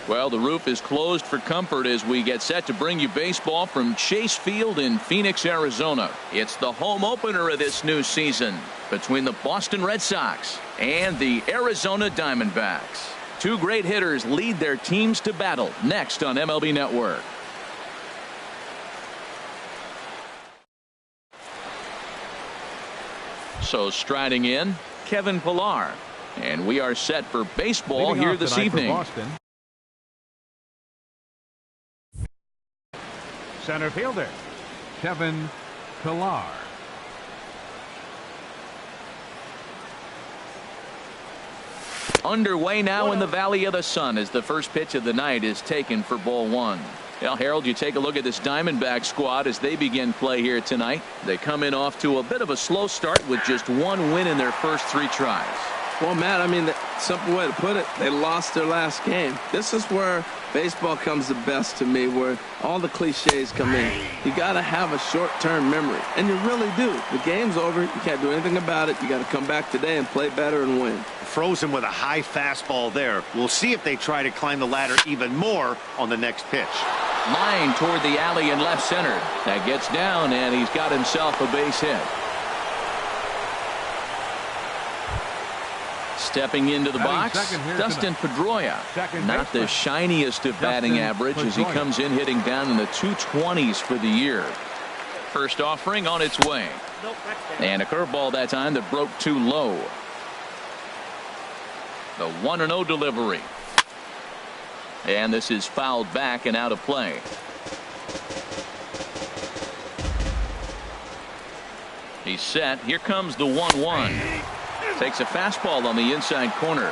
Well, the roof is closed for comfort as we get set to bring you baseball from Chase Field in Phoenix, Arizona. It's the home opener of this new season between the Boston Red Sox and the Arizona Diamondbacks. Two great hitters lead their teams to battle next on MLB Network. So striding in, Kevin Pillar. And we are set for baseball Leading here off this tonight for evening. Boston, center fielder, Kevin Pillar. Underway now in the Valley of the Sun as the first pitch of the night is taken for ball one. Well, Harold, you take a look at this Diamondback squad as they begin play here tonight. They come in off to a bit of a slow start with just one win in their first 3 tries. Well, Matt, I mean, the simple way to put it, they lost their last game. This is where baseball comes the best to me, where all the cliches come in. You got to have a short-term memory, and you really do. The game's over. You can't do anything about it. You got to come back today and play better and win. Frozen with a high fastball there. We'll see if they try to climb the ladder even more on the next pitch. Line toward the alley in left center. That gets down, and he's got himself a base hit. Stepping into the box, Dustin Pedroia. Not the shiniest of batting average as he comes in hitting down in the 220s for the year. First offering on its way. And a curveball that time that broke too low. The 1-0 delivery. And this is fouled back and out of play. He's set. Here comes the 1-1. Takes a fastball on the inside corner.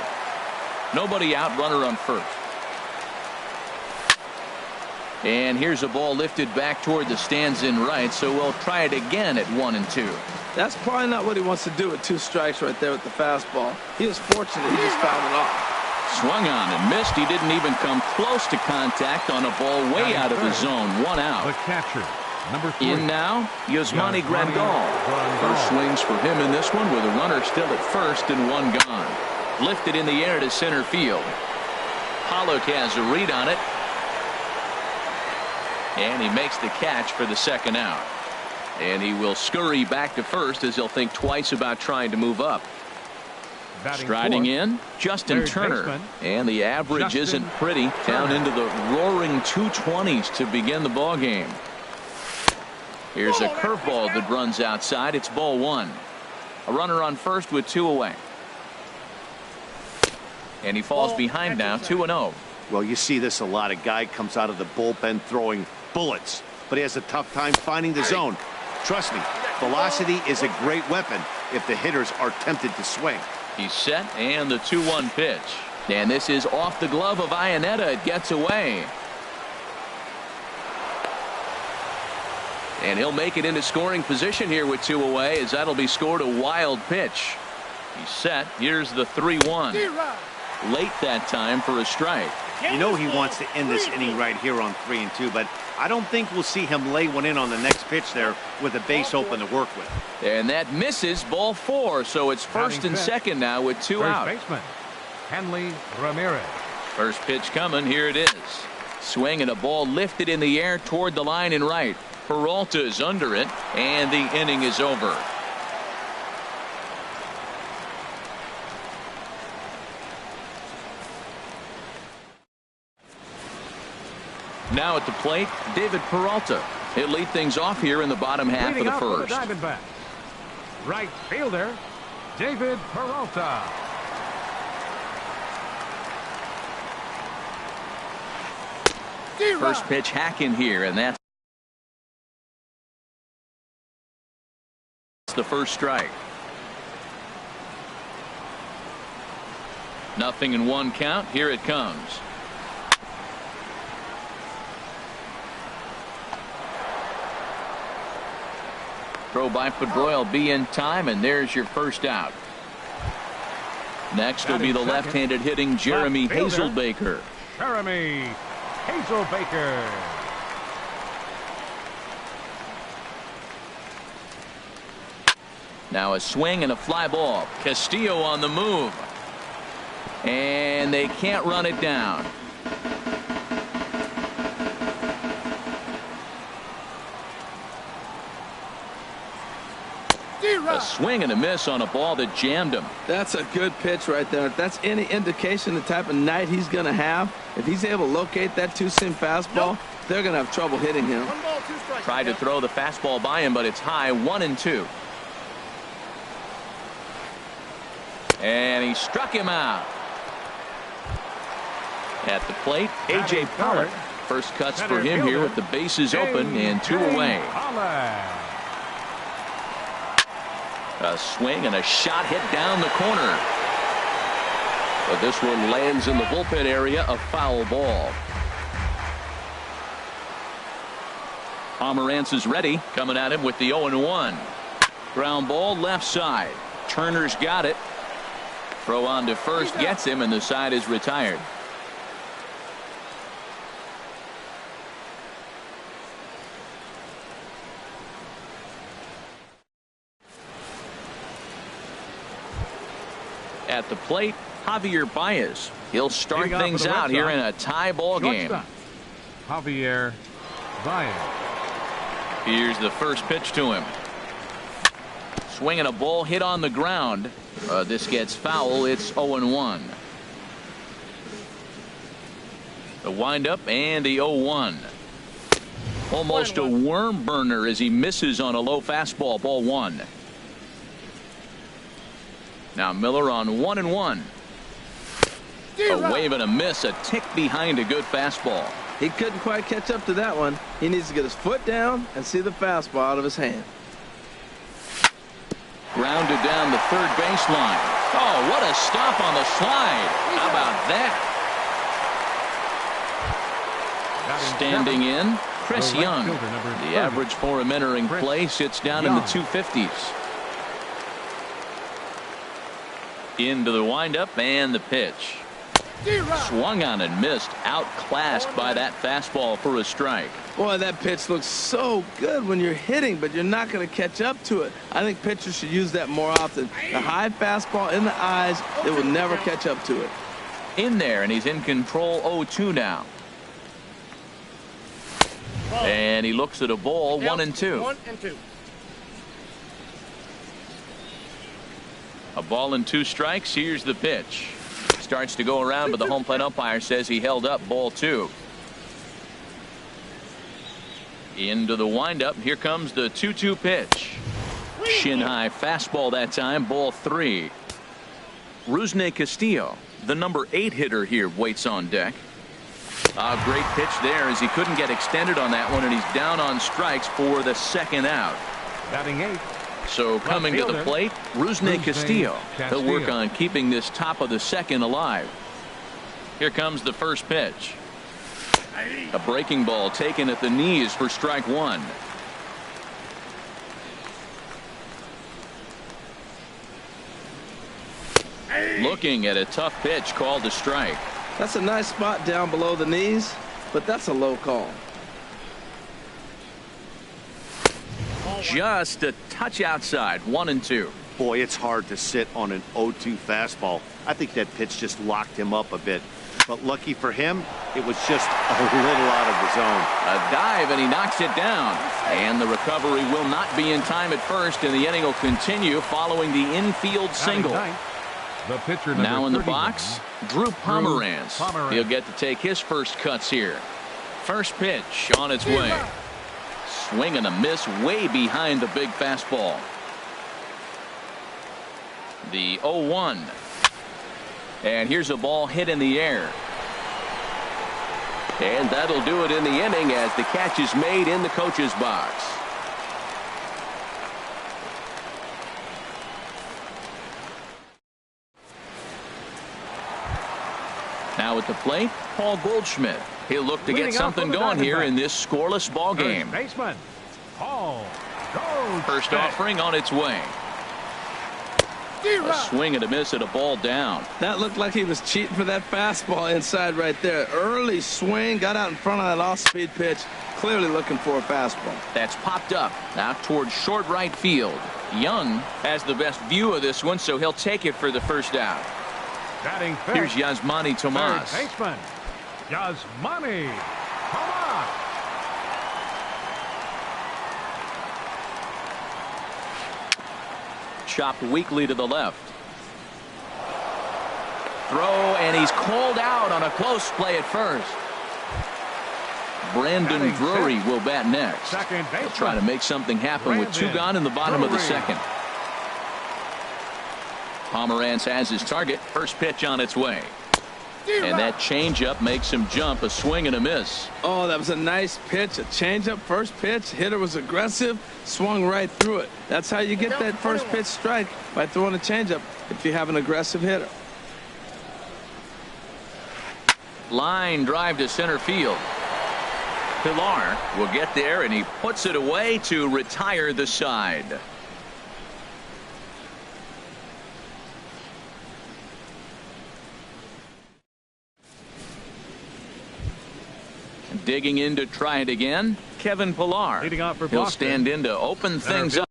Nobody out, runner on first. And here's a ball lifted back toward the stands in right, so we'll try it again at 1-2. That's probably not what he wants to do with 2 strikes right there with the fastball. He was fortunate he just fouled it off. Swung on and missed. He didn't even come close to contact on a ball way out of the zone. 1 out. the catcher, number 3. In now, Yasmani Grandal. First swings for him in this one with a runner still at first and 1 gone. Lifted in the air to center field. Pollock has a read on it. And he makes the catch for the 2nd out. And he will scurry back to first as he'll think twice about trying to move up. Striding in, Justin Turner. And the average isn't pretty. Down into the roaring 220s to begin the ball game. Here's a curveball that runs outside. It's ball 1. A runner on first with 2 away. And he falls behind now, 2-0. Well, you see this a lot. A guy comes out of the bullpen throwing bullets, but he has a tough time finding the zone. Trust me, velocity is a great weapon if the hitters are tempted to swing. He's set, and the 2-1 pitch. And this is off the glove of Iannetta. It gets away. And he'll make it into scoring position here with 2 away, as that'll be scored a wild pitch. He's set. Here's the 3-1. Late that time for a strike. You know he wants to end this inning right here on 3-2, but I don't think we'll see him lay one in on the next pitch there with a base open to work with. And that misses, ball 4, so it's first and second now with 2 out. First baseman, Hanley Ramirez. First pitch coming, here it is. Swing and a ball lifted in the air toward the line in right. Peralta is under it, and the inning is over. Now at the plate, David Peralta. He'll lead things off here in the bottom half of the first. Diamondback, right fielder, David Peralta. First pitch hacking here, and that's the first strike. 0-1 count. Here it comes. Throw by Pedroia will be in time, and there's your first out. Next will be the left-handed hitting Jeremy Hazelbaker. Jeremy Hazelbaker. Now a swing and a fly ball. Castillo on the move. And they can't run it down. A swing and a miss on a ball that jammed him. That's a good pitch right there. If that's any indication the type of night he's going to have, if he's able to locate that two-seam fastball, they're going to have trouble hitting him. Tried to throw the fastball by him, but it's high, 1-2. And he struck him out. At the plate, A.J. Pollock. First cuts for him here with the bases open and 2 away. A swing and a shot hit down the corner. But this one lands in the bullpen area, a foul ball. Pomerantz is ready, coming at him with the 0-1. Ground ball left side. Turner's got it. Throw on to first gets him, and the side is retired. At the plate, Javier Baez. He'll start things out here in a tie ball game. Javier Baez. Here's the first pitch to him. Swinging a ball hit on the ground. This gets foul. It's 0-1. The windup and the 0-1. Almost a worm burner as he misses on a low fastball. Ball 1. Now Miller on 1-1. A wave and a miss, a tick behind a good fastball. He couldn't quite catch up to that one. He needs to get his foot down and see the fastball out of his hand. Grounded down the third baseline. Oh, what a stop on the slide. How about that? Standing in, Chris Young. The average for him entering play sits down in the 250s. Into the windup and the pitch. Swung on and missed. Outclassed by that fastball for a strike. Boy, that pitch looks so good when you're hitting, but you're not going to catch up to it. I think pitchers should use that more often. The high fastball in the eyes, they will never catch up to it. In there, and he's in control. 0-2 now. And he looks at a ball. 1-2. 1-2. A ball and 2 strikes. Here's the pitch. Starts to go around, but the home plate umpire says he held up. Ball 2. Into the windup. Here comes the 2-2 pitch. Shin high fastball that time. Ball 3. Rusney Castillo, the number 8 hitter here, waits on deck. A great pitch there as he couldn't get extended on that one, and he's down on strikes for the second out. Batting 8. So coming to the plate, Rusney Castillo. He'll work on keeping this top of the second alive. Here comes the first pitch. A breaking ball taken at the knees for strike 1. Looking at a tough pitch called a strike. That's a nice spot down below the knees, but that's a low call. Just a touch outside. 1-2. Boy, it's hard to sit on an 0-2 fastball. I think that pitch just locked him up a bit. But lucky for him, it was just a little out of the zone. A dive, and he knocks it down. And the recovery will not be in time at first, and the inning will continue following the infield single. The pitcher now in the box, Drew Pomerantz. He'll get to take his first cuts here. First pitch on its way. Swing and a miss way behind the big fastball. The 0-1. And here's a ball hit in the air. And that'll do it in the inning as the catch is made in the coach's box. Now at the plate, Paul Goldschmidt. He'll look to get something going here in this scoreless ball game. Baseman Paul Goldschmidt. First offering on its way. A swing and a miss at a ball down. That looked like he was cheating for that fastball inside right there. Early swing, got out in front of that off-speed pitch. Clearly looking for a fastball. That's popped up now towards short right field. Young has the best view of this one, so he'll take it for the first out. Batting fifth. Here's Yasmani Tomas. Third baseman Yasmani Tomas. chopped weakly to the left. Throw, and he's called out on a close play at first. Brandon Drury will bat next. He'll try to make something happen with 2 gone in the bottom of the second. Pomeranz has his target. First pitch on its way. And that changeup makes him jump. A swing and a miss. Oh, that was a nice pitch. A changeup, first pitch. Hitter was aggressive, swung right through it. That's how you get that first pitch strike, by throwing a changeup if you have an aggressive hitter. Line drive to center field. Pilar will get there, and he puts it away to retire the side. Digging in to try it again, Kevin Pilar. Leading off for He'll Boston. stand in to open things up.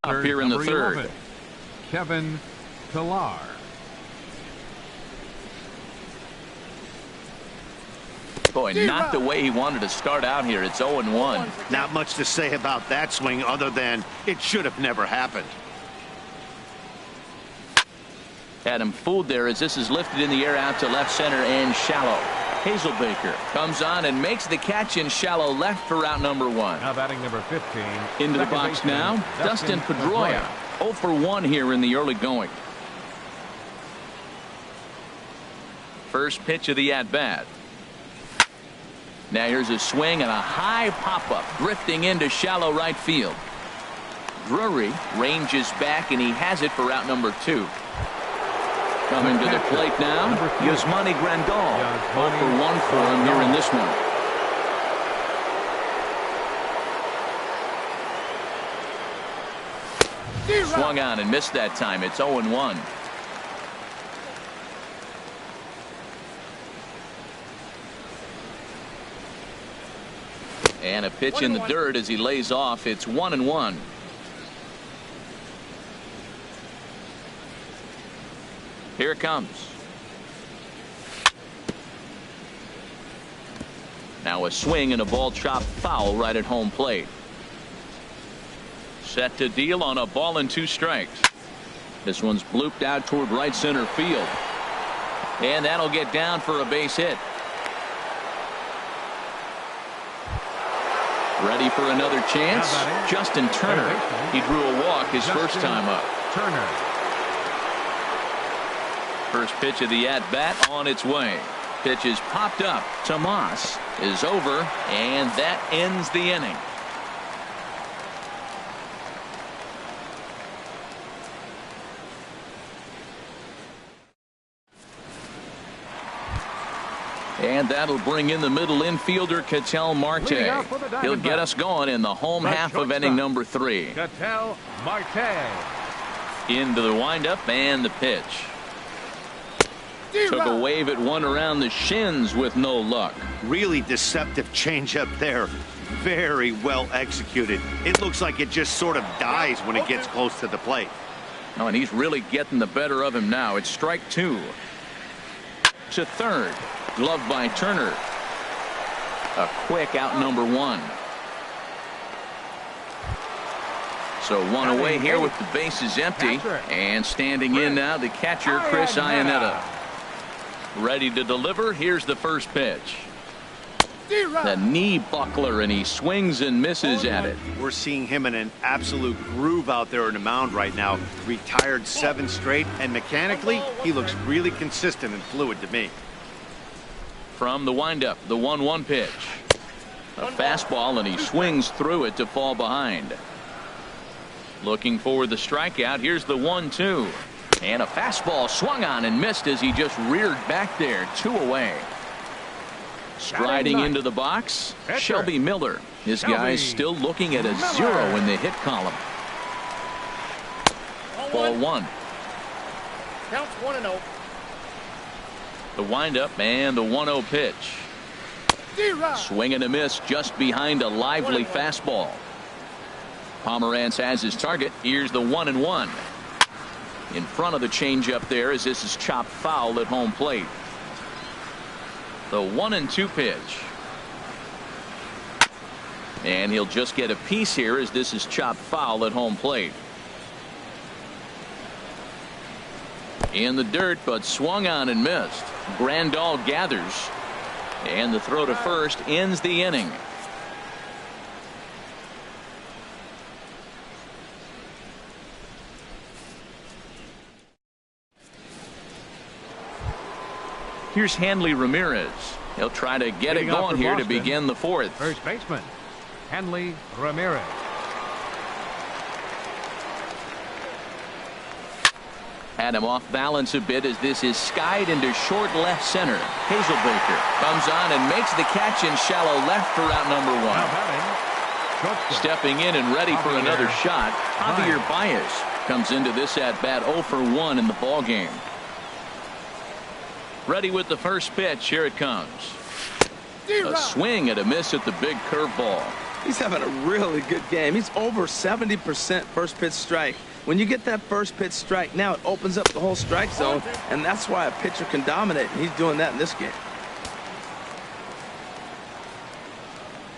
Up here in the third. 11, Kevin Pilar. Boy, not the way he wanted to start out here. It's 0-1. Not much to say about that swing other than it should have never happened. Had him fooled there as this is lifted in the air out to left center and shallow. Hazelbaker comes on and makes the catch in shallow left for route number 1. Now batting number 15. Into the box now, Dustin Pedroia. 0 for 1 here in the early going. First pitch of the at-bat. Now here's a swing and a high pop-up drifting into shallow right field. Drury ranges back, and he has it for route number 2. Coming to the plate now, Yasmani Grandal. 0 for 1 for him here in this one. Swung on and missed that time. It's 0-1. And a pitch in the dirt as he lays off. It's 1-1. Here it comes. Now a swing and a ball chopped foul right at home plate. Set to deal on a ball and 2 strikes. This one's blooped out toward right center field. And that'll get down for a base hit. Ready for another chance? Justin Turner. He drew a walk his first time up. Turner. First pitch of the at-bat on its way. Pitch is popped up. Tomas is over, and that ends the inning. And that'll bring in the middle infielder, Ketel Marte. He'll get us going in the home half of inning number 3. Ketel Marte. Into the windup and the pitch. Took a wave at one around the shins with no luck. Really deceptive changeup there. Very well executed. It looks like it just sort of dies when it gets close to the plate. Oh, and he's really getting the better of him now. It's strike 2. To third. Gloved by Turner. A quick out number 1. So 1 away here with the bases empty. And standing in now, the catcher, Chris Iannetta. Ready to deliver. Here's the first pitch. The knee buckler, and he swings and misses at it. We're seeing him in an absolute groove out there in the mound right now. Retired 7 straight, and mechanically, he looks really consistent and fluid to me. From the windup, the 1-1 pitch. A fastball, and he swings through it to fall behind. Looking for the strikeout. Here's the 1-2. And a fastball swung on and missed as he just reared back there. 2 away. Striding into the box, Shelby Miller. This guy's still looking at a 0 in the hit column. Ball 1. Counts 1-0. The windup and the 1-0 pitch. Swing and a miss just behind a lively fastball. Pomeranz has his target. Here's the 1-1. In front of the changeup there as this is chopped foul at home plate. The 1-2 pitch. And he'll just get a piece here as this is chopped foul at home plate. In the dirt, but swung on and missed. Grandal gathers. And the throw to first ends the inning. Here's Hanley Ramirez. He'll try to get it going here to begin the fourth. First baseman, Hanley Ramirez. Had him off balance a bit as this is skied into short left center. Hazelbaker comes on and makes the catch in shallow left for out number one. Stepping in and ready for another shot, Javier Baez comes into this at bat 0 for 1 in the ball game. Ready with the first pitch. Here it comes. A swing and a miss at the big curveball. He's having a really good game. He's over 70% first pitch strike. When you get that first pitch strike, now it opens up the whole strike zone, and that's why a pitcher can dominate, and he's doing that in this game.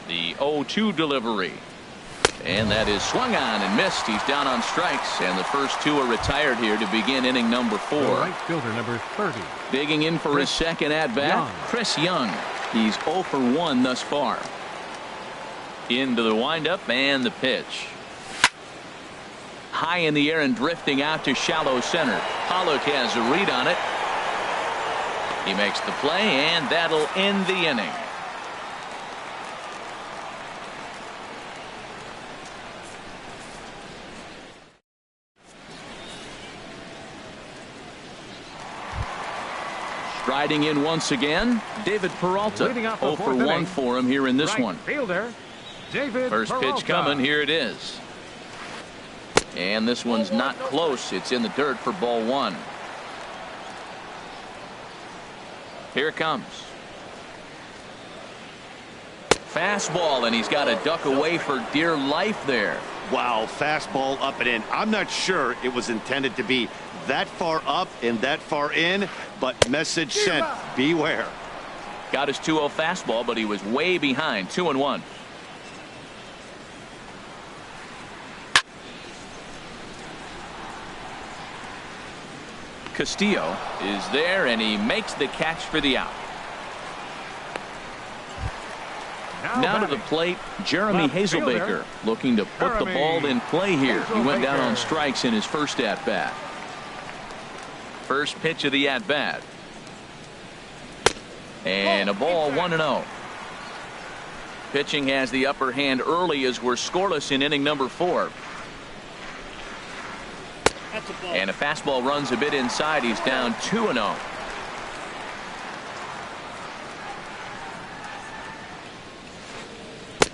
The 0-2 delivery. And that is swung on and missed. He's down on strikes, and the first two are retired here to begin inning number 4. Right fielder number 30. Digging in for his second at-bat, Chris Young. He's 0 for 1 thus far. Into the windup and the pitch. High in the air and drifting out to shallow center. Pollock has a read on it. He makes the play, and that'll end the inning. Striding in once again, David Peralta. 0 for 1 for him here in this one. Fielder, David First Peralta. pitch coming. Here it is. And this one's not close. It's in the dirt for ball 1. Here it comes. Fastball, and he's got to duck away for dear life there. Wow, fastball up and in. I'm not sure it was intended to be that far up and that far in, but message sent, beware. Got his 2-0 fastball, but he was way behind. 2-1. Castillo is there, and he makes the catch for the out. Now to the plate, Jeremy Hazelbaker, looking to put the ball in play here. He went down on strikes in his first at-bat. First pitch of the at-bat. And a ball, 1-0. Pitching has the upper hand early as we're scoreless in inning number 4. And a fastball runs a bit inside. He's down 2-0.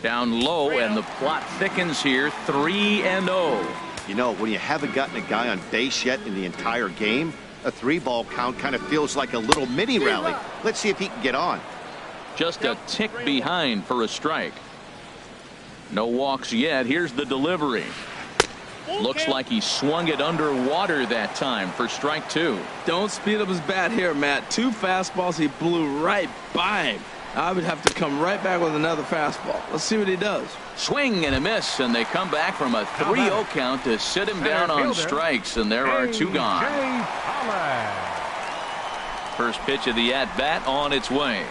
Down low, and the plot thickens here. 3-0. You know, when you haven't gotten a guy on base yet in the entire game, a 3-ball count kind of feels like a little mini rally. Let's see if he can get on. Just a tick behind for a strike. No walks yet. Here's the delivery. Looks like he swung it underwater that time for strike 2. Don't speed up his bat here, Matt. 2 fastballs, he blew right by him. I would have to come right back with another fastball. Let's see what he does. Swing and a miss, and they come back from a 3-0 count to sit him down on strikes, and there are 2 gone. First pitch of the at-bat on its way.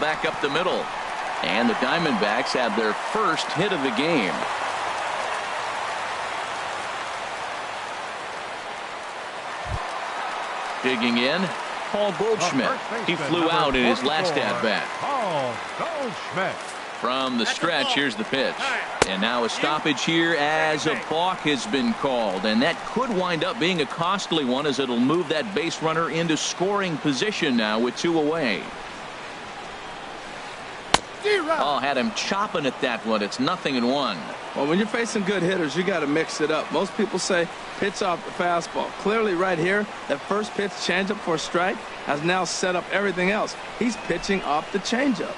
Back up the middle, and the Diamondbacks have their first hit of the game. Digging in, Paul Goldschmidt. He flew out in his last at-bat. Paul Goldschmidt. From the stretch, here's the pitch. And now a stoppage here as a balk has been called. And that could wind up being a costly one, as it'll move that base runner into scoring position now with 2 away. Oh, had him chopping at that one. It's 0-1. Well, when you're facing good hitters, you got to mix it up. Most people say pitch off the fastball. Clearly right here, that first pitch changeup for a strike has now set up everything else. He's pitching off the changeup.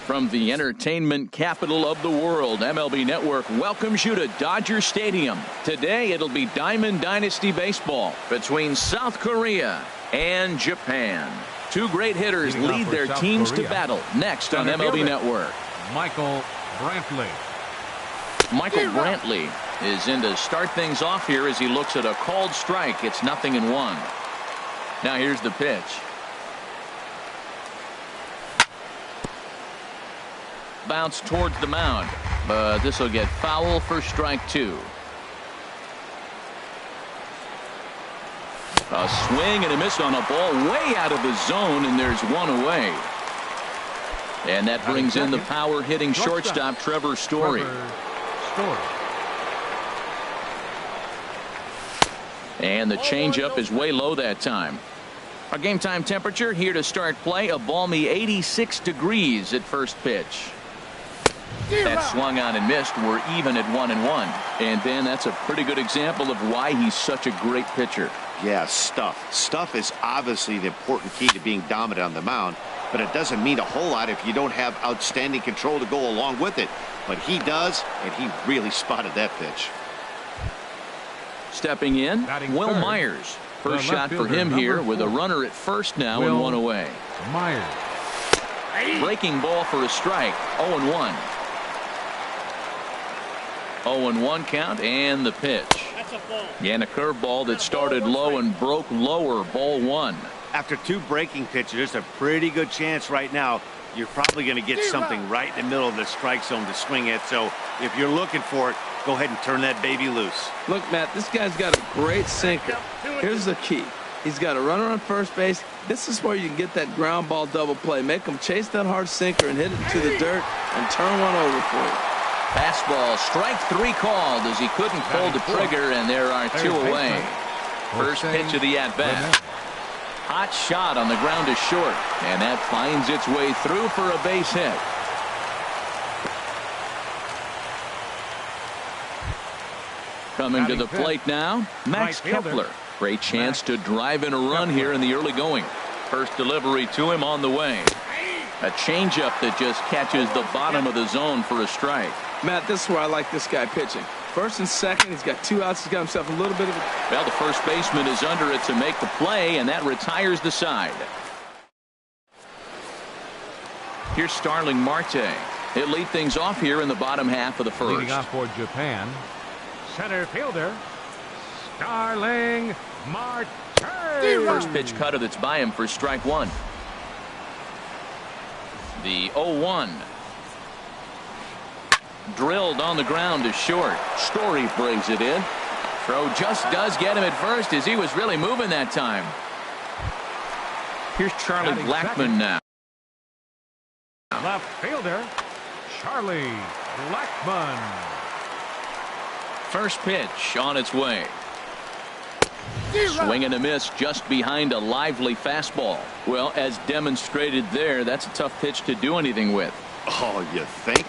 From the entertainment capital of the world, MLB Network welcomes you to Dodger Stadium. Today, it'll be Diamond Dynasty Baseball between South Korea and Japan. Two great hitters lead their teams to battle next on MLB Network. Michael Brantley. Michael Brantley is in to start things off here as he looks at a called strike. It's 0-1. Now here's the pitch. Bounce towards the mound, but this will get foul for strike 2. A swing and a miss on a ball way out of the zone, and there's one away. And that brings in the power hitting shortstop Trevor Story. And the changeup is way low that time. Our game time temperature here to start play, a balmy 86 degrees at first pitch. That swung on and missed. We're even at 1-1. And then that's a pretty good example of why he's such a great pitcher. Yeah, stuff. Stuff is obviously the important key to being dominant on the mound, but it doesn't mean a whole lot if you don't have outstanding control to go along with it. But he does, and he really spotted that pitch. Stepping in, Will Myers. First shot for him here with a runner at first now and one away. Myers. Breaking ball for a strike. 0-1. 0-1 count and the pitch. And a curveball that started low and broke lower. Ball 1. After 2 breaking pitches, there's a pretty good chance right now you're probably going to get something right in the middle of the strike zone to swing at. So if you're looking for it, go ahead and turn that baby loose. Look, Matt, this guy's got a great sinker. Here's the key. He's got a runner on first base. This is where you can get that ground ball double play. Make him chase that hard sinker and hit it to the dirt and turn one over for you. Fastball, strike 3 called as he couldn't pull the trigger, and there are 2 away. First pitch of the at-bat. Hot shot on the ground is short, and that finds its way through for a base hit. Coming to the plate now, Max Kepler. Great chance to drive in a run here in the early going. First delivery to him on the way. A changeup that just catches the bottom of the zone for a strike. Matt, this is where I like this guy pitching. First and second, he's got 2 outs. He's got himself a little bit of a... Well, the first baseman is under it to make the play, and that retires the side. Here's Starling Marte. He'll lead things off here in the bottom half of the first. Leading off for Japan, center fielder, Starling Marte. First pitch cutter that's by him for strike 1. The 0-1. Drilled on the ground to short. Story brings it in. Throw just does get him at first as he was really moving that time. Here's Charlie Blackmon now. Left fielder, Charlie Blackmon. First pitch on its way. Swing and a miss just behind a lively fastball. Well, as demonstrated there, that's a tough pitch to do anything with. Oh, you think?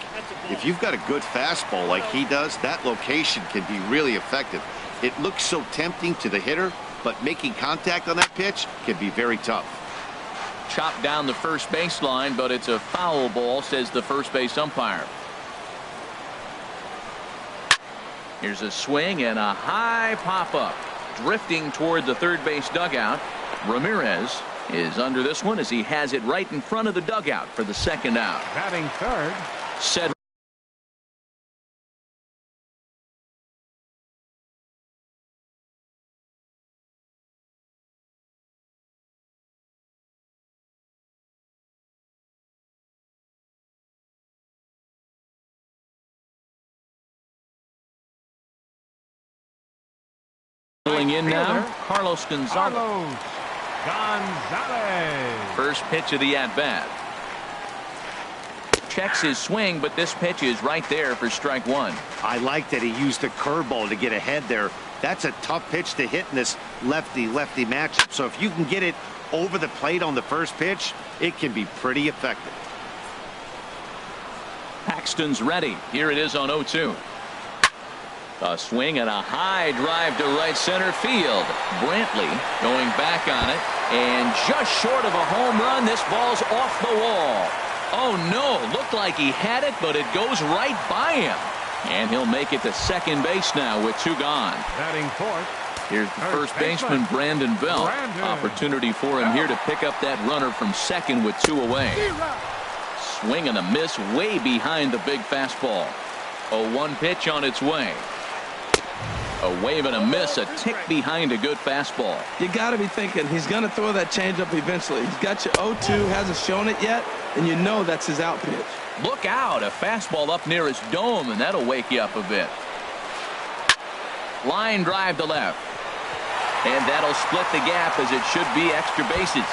If you've got a good fastball like he does, that location can be really effective. It looks so tempting to the hitter, but making contact on that pitch can be very tough. Chopped down the first baseline, but it's a foul ball, says the first base umpire. Here's a swing and a high pop-up. Drifting toward the third base dugout. Ramirez is under this one as he has it right in front of the dugout for the second out. Batting third. Set. In now, Carlos Gonzalez. First pitch of the at-bat. Checks his swing, but this pitch is right there for strike 1. I like that he used a curveball to get ahead there. That's a tough pitch to hit in this lefty-lefty matchup. So if you can get it over the plate on the first pitch, it can be pretty effective. Paxton's ready. Here it is on 0-2. A swing and a high drive to right center field. Brantley going back on it, and just short of a home run. This ball's off the wall. Oh no, look looked like he had it, but it goes right by him. And he'll make it to second base now with 2 gone. Batting fourth. Here's the first baseman, Brandon Belt. Opportunity for him here to pick up that runner from second with 2 away. Swing and a miss way behind the big fastball. 0-1 pitch on its way. A wave and a miss, a tick behind a good fastball. You got to be thinking he's going to throw that changeup eventually. He's got you 0-2, hasn't shown it yet, and you know that's his out pitch. Look out, a fastball up near his dome, and that'll wake you up a bit. Line drive to left. And that'll split the gap as it should be extra bases.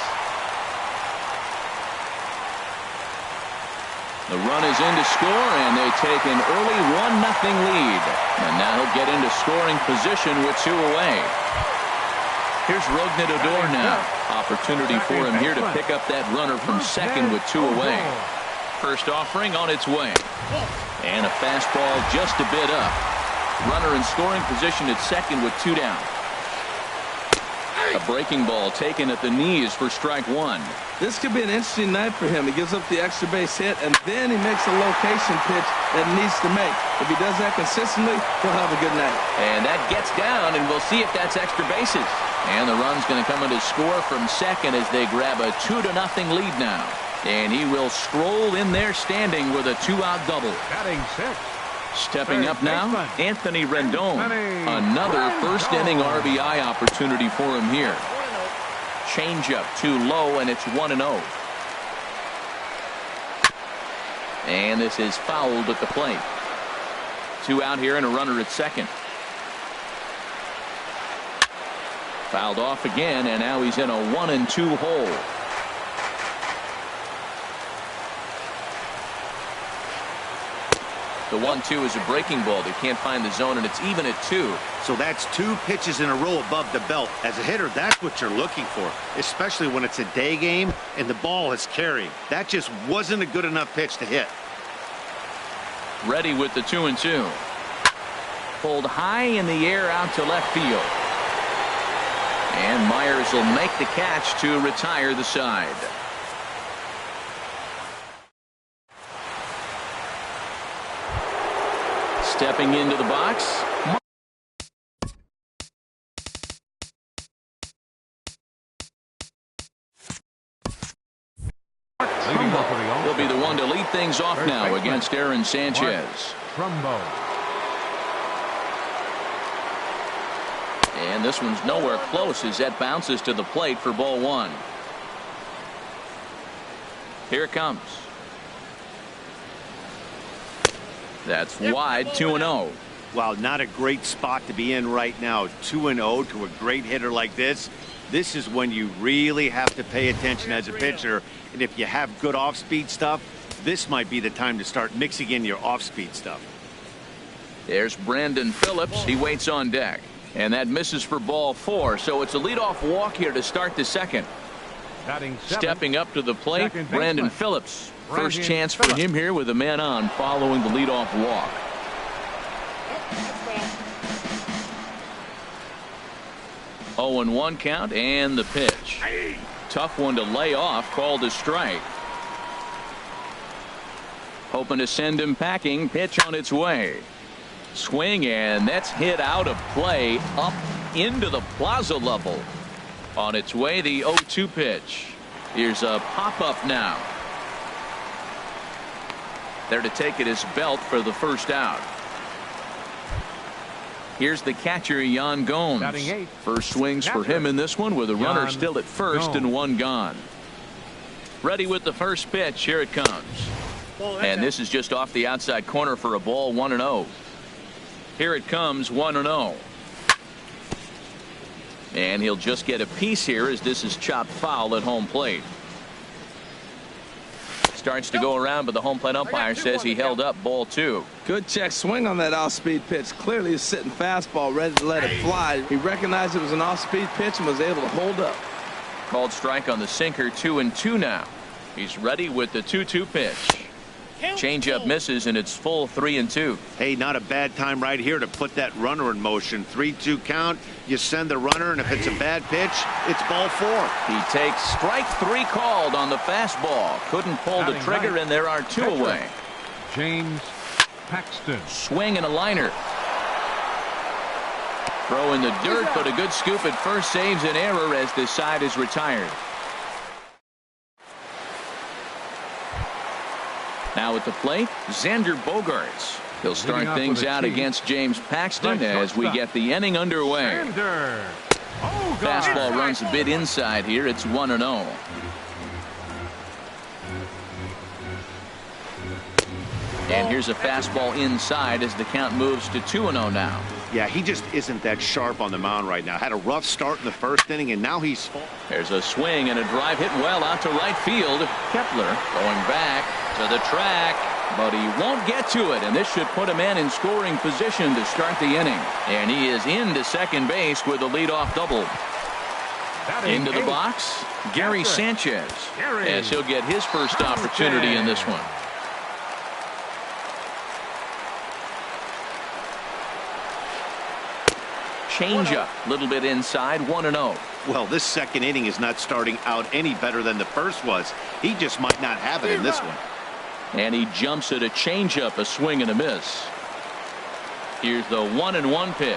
The run is in to score, and they take an early 1-0 lead. And now he'll get into scoring position with 2 away. Here's Rognadador now. Opportunity for him here to pick up that runner from second with 2 away. First offering on its way. And a fastball just a bit up. Runner in scoring position at second with 2 down. A breaking ball taken at the knees for strike 1. This could be an interesting night for him. He gives up the extra base hit, and then he makes a location pitch that he needs to make. If he does that consistently, he'll have a good night. And that gets down, and we'll see if that's extra bases. And the run's going to come in to score from second as they grab a 2-0 lead now. And he will stroll in there standing with a 2-out double. Batting sixth. Stepping up now, Anthony Rendon. Another first-inning RBI opportunity for him here. Changeup too low, and it's 1-0. And this is fouled at the plate. 2 out here and a runner at second. Fouled off again, and now he's in a 1-2 hole. The 1-2 is a breaking ball. They can't find the zone, and it's even at 2. So that's 2 pitches in a row above the belt. As a hitter, that's what you're looking for, especially when it's a day game and the ball is carrying. That just wasn't a good enough pitch to hit. Ready with the 2-2. Pulled high in the air out to left field. And Myers will make the catch to retire the side. Stepping into the box. He'll be the one to lead things off now against Aaron Sanchez. Trumbo. And this one's nowhere close as that bounces to the plate for ball 1. Here it comes. That's wide, 2-0. Wow, not a great spot to be in right now. 2-0 to a great hitter like this. This is when you really have to pay attention as a pitcher. And if you have good off-speed stuff, this might be the time to start mixing in your off-speed stuff. There's Brandon Phillips. He waits on deck. And that misses for ball 4. So it's a leadoff walk here to start the second. Stepping up to the plate, Brandon Phillips. First chance for him here with a man on following the leadoff walk. Oh, 0-1 count and the pitch. Tough one to lay off, called a strike. Hoping to send him packing. Pitch on its way. Swing, and that's hit out of play up into the plaza level. On its way, the 0-2 pitch. Here's a pop-up now. There to take it is Belt for the first out. Here's the catcher, Yan Gomes. First swings for him in this one with a runner still at first and 1 gone. Ready with the first pitch. Here it comes. And this is just off the outside corner for a ball, 1-0. Here it comes, 1-0. And he'll just get a piece here as this is chopped foul at home plate. Starts to go around, but the home plate umpire says he held up ball 2. Good check swing on that off-speed pitch. Clearly he's sitting fastball ready to let it fly. He recognized it was an off-speed pitch and was able to hold up. Called strike on the sinker, 2-2 now. He's ready with the 2-2 pitch. Changeup misses, and it's full 3-2. Hey, not a bad time right here to put that runner in motion. 3-2 count. You send the runner, and if it's a bad pitch, it's ball 4. He takes strike 3 called on the fastball. Couldn't pull the trigger, and there are 2 away. James Paxton. Swing and a liner. Throw in the dirt, but a good scoop at first saves an error as this side is retired. Now at the plate, Xander Bogaerts. He'll start things out against James Paxton as we get the inning underway. Fastball runs a bit inside here. It's 1-0. And here's a fastball inside as the count moves to 2-0 now. Yeah, he just isn't that sharp on the mound right now. Had a rough start in the first inning, and now he's full. There's a swing and a drive hit well out to right field. Kepler going back to the track, but he won't get to it, and this should put a man in scoring position to start the inning. And he is into second base with a leadoff double. Into the box, Gary Sanchez, as he'll get his first opportunity in this one. Changeup, a little bit inside, 1-0. Well, this second inning is not starting out any better than the first was. He just might not have it in this one. And he jumps at a changeup, a swing and a miss. Here's the 1-1 pitch.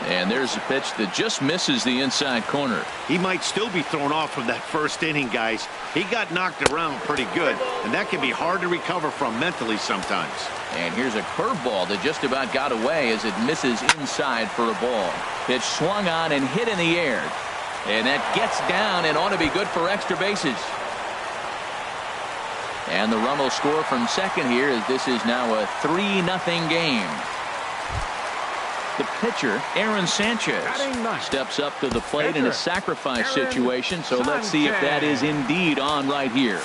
And there's a pitch that just misses the inside corner. He might still be thrown off from that first inning, guys. He got knocked around pretty good, and that can be hard to recover from mentally sometimes. And here's a curveball that just about got away as it misses inside for a ball. Pitch swung on and hit in the air. And that gets down and ought to be good for extra bases. And the run will score from second here as this is now a 3-0 game. The pitcher, Aaron Sanchez, steps up to the plate in a sacrifice situation, so let's see if that is indeed on right here.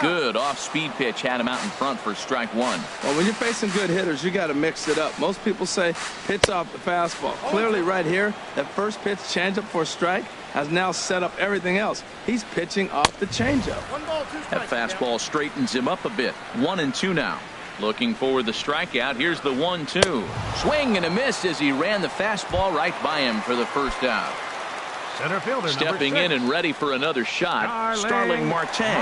Good off-speed pitch had him out in front for strike 1. Well, when you're facing good hitters, you got to mix it up. Most people say pitch off the fastball. Clearly right here, that first pitch changeup for a strike has now set up everything else. He's pitching off the changeup. That fastball straightens him up a bit. 1-2 now. Looking for the strikeout. Here's the 1-2. Swing and a miss as he ran the fastball right by him for the first out. Center fielder stepping in and ready for another shot, Starling Marte. 0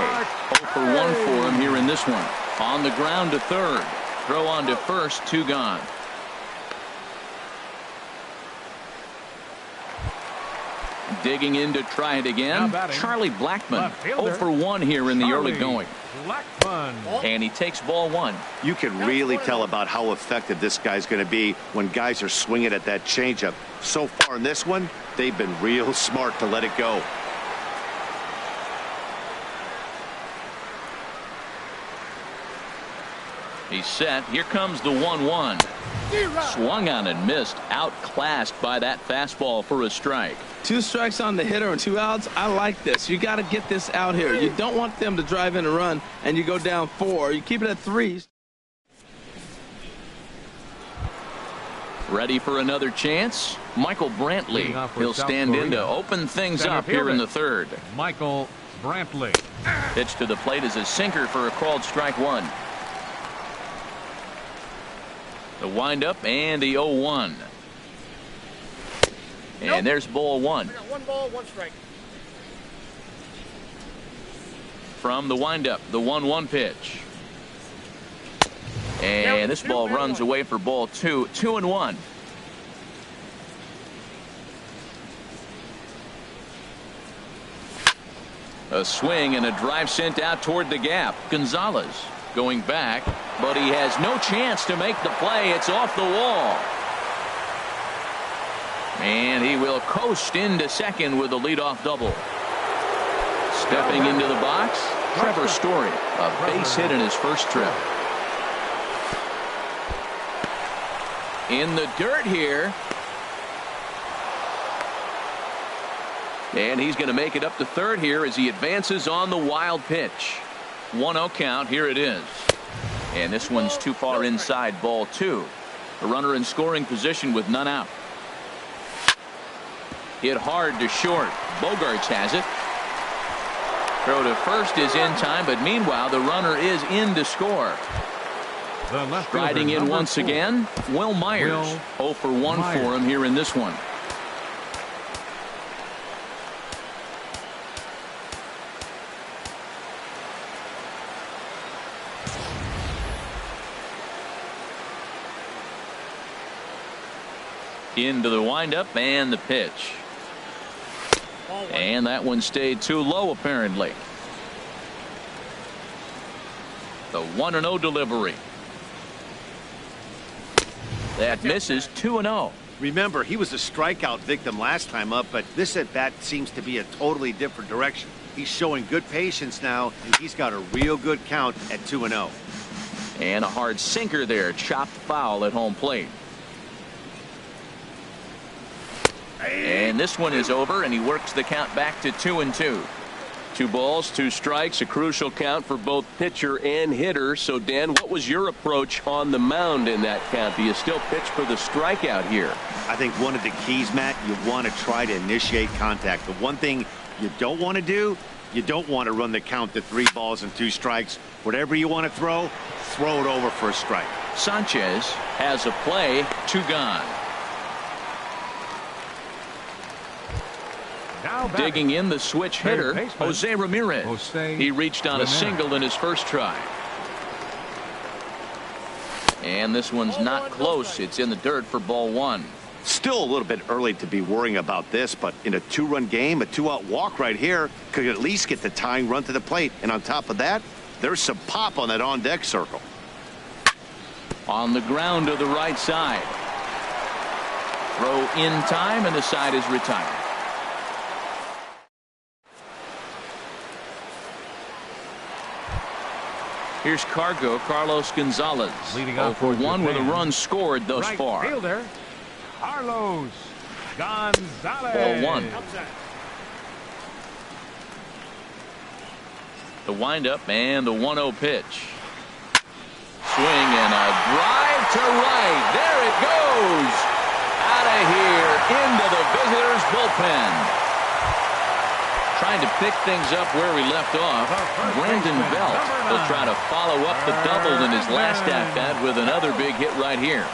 for 1 for him here in this one. On the ground to third. Throw on to first, 2 gone. Digging in to try it again, Charlie Blackmon. 0 for 1 here in the early going. And he takes ball 1. You can really tell about how effective this guy's going to be when guys are swinging at that changeup. So far in this one, they've been real smart to let it go. He's set. Here comes the 1-1. Swung on and missed. Outclassed by that fastball for a strike. 2 strikes on the hitter and 2 outs. I like this. You got to get this out here. You don't want them to drive in a run and you go down 4. You keep it at 3. Ready for another chance? Michael Brantley. He'll stand in to open things up here in the third. Michael Brantley. Pitch to the plate is a sinker for a called strike 1. The windup and the 0-1. And there's ball 1. 1 ball, 1 strike. From the windup, the 1-1 pitch. And this ball runs away for ball 2. 2-1. A swing and a drive sent out toward the gap. Gonzalez going back, but he has no chance to make the play. It's off the wall. And he will coast into second with a leadoff double. Stepping into the box, Trevor Story. A base hit in his first trip. In the dirt here. And he's going to make it up to third here as he advances on the wild pitch. 1-0 count. Here it is. And this one's too far inside, ball 2. The runner in scoring position with none out. Hit hard to short. Bogarts has it. Throw to first is in time, but meanwhile the runner is in to score. Striding in once again, Will Myers. 0 for 1 for him here in this one. Into the windup and the pitch. And that one stayed too low apparently. The 1-0 delivery. That misses. 2-0. Remember, he was a strikeout victim last time up, but this at bat seems to be a totally different direction. He's showing good patience now, and he's got a real good count at 2-0. And a hard sinker there, chopped foul at home plate. And this one is over, and he works the count back to 2-2. 2 balls, 2 strikes, a crucial count for both pitcher and hitter. So, Dan, what was your approach on the mound in that count? Do you still pitch for the strikeout here? I think one of the keys, Matt, you want to try to initiate contact. The one thing you don't want to do, you don't want to run the count to 3 balls and 2 strikes. Whatever you want to throw it over for a strike. Sanchez has a play, 2 gone. Digging in the switch hitter, Jose Ramirez. He reached on a single in his first try. And this one's not close. It's in the dirt for ball 1. Still a little bit early to be worrying about this, but in a 2-run game, a 2-out walk right here could at least get the tying run to the plate. And on top of that, there's some pop on that on-deck circle. On the ground to the right side. Throw in time, and the side is retired. Here's Carlos Gonzalez. Leading 0 off for for 1 with a Japan. run scored thus Right far. fielder, Carlos Gonzalez. Ball 1. The windup and the 1-0 pitch. Swing and a drive to right. There it goes. Out of here into the visitors' bullpen. Trying to pick things up where we left off. Brandon Belt will try to follow up the double in his last at-bat with another big hit right here.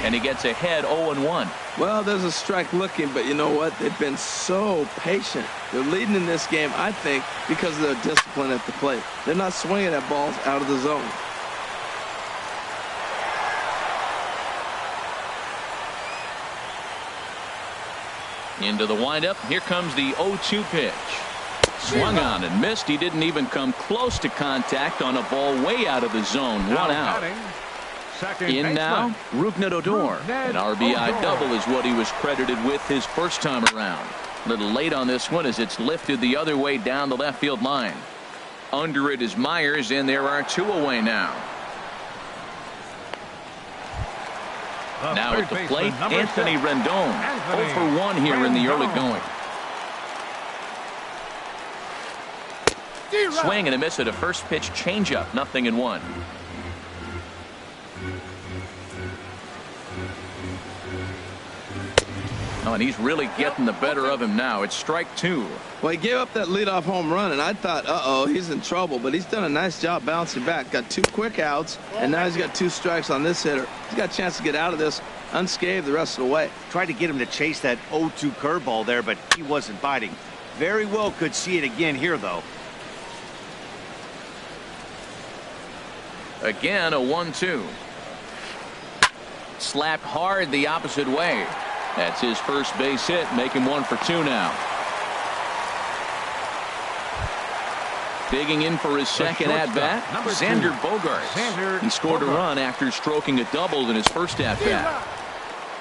And he gets ahead 0-1. Well, there's a strike looking, but you know what? They've been so patient. They're leading in this game, I think, because of their discipline at the plate. They're not swinging at balls out of the zone. Into the windup. Here comes the 0-2 pitch. Swung on and missed. He didn't even come close to contact on a ball way out of the zone. 1 out. In now, Rougned Odor. An RBI double is what he was credited with his first time around. A little late on this one as it's lifted the other way down the left field line. Under it is Myers, and there are 2 away now. Now at the plate, Anthony Rendon. 0 for 1 here in the early going. Swing and a miss at a first pitch changeup. 0-1. Oh, and he's really getting the better of him now. It's strike 2. Well, he gave up that leadoff home run, and I thought, uh-oh, he's in trouble. But he's done a nice job bouncing back. Got 2 quick outs, and now he's got 2 strikes on this hitter. He's got a chance to get out of this unscathed the rest of the way. Tried to get him to chase that 0-2 curveball there, but he wasn't biting. Very well could see it again here, though. Again, a 1-2. Slapped hard the opposite way. That's his first base hit, making 1 for 2 now. Digging in for his second at-bat, Xander Bogaerts. He scored a run after stroking a double in his first at-bat.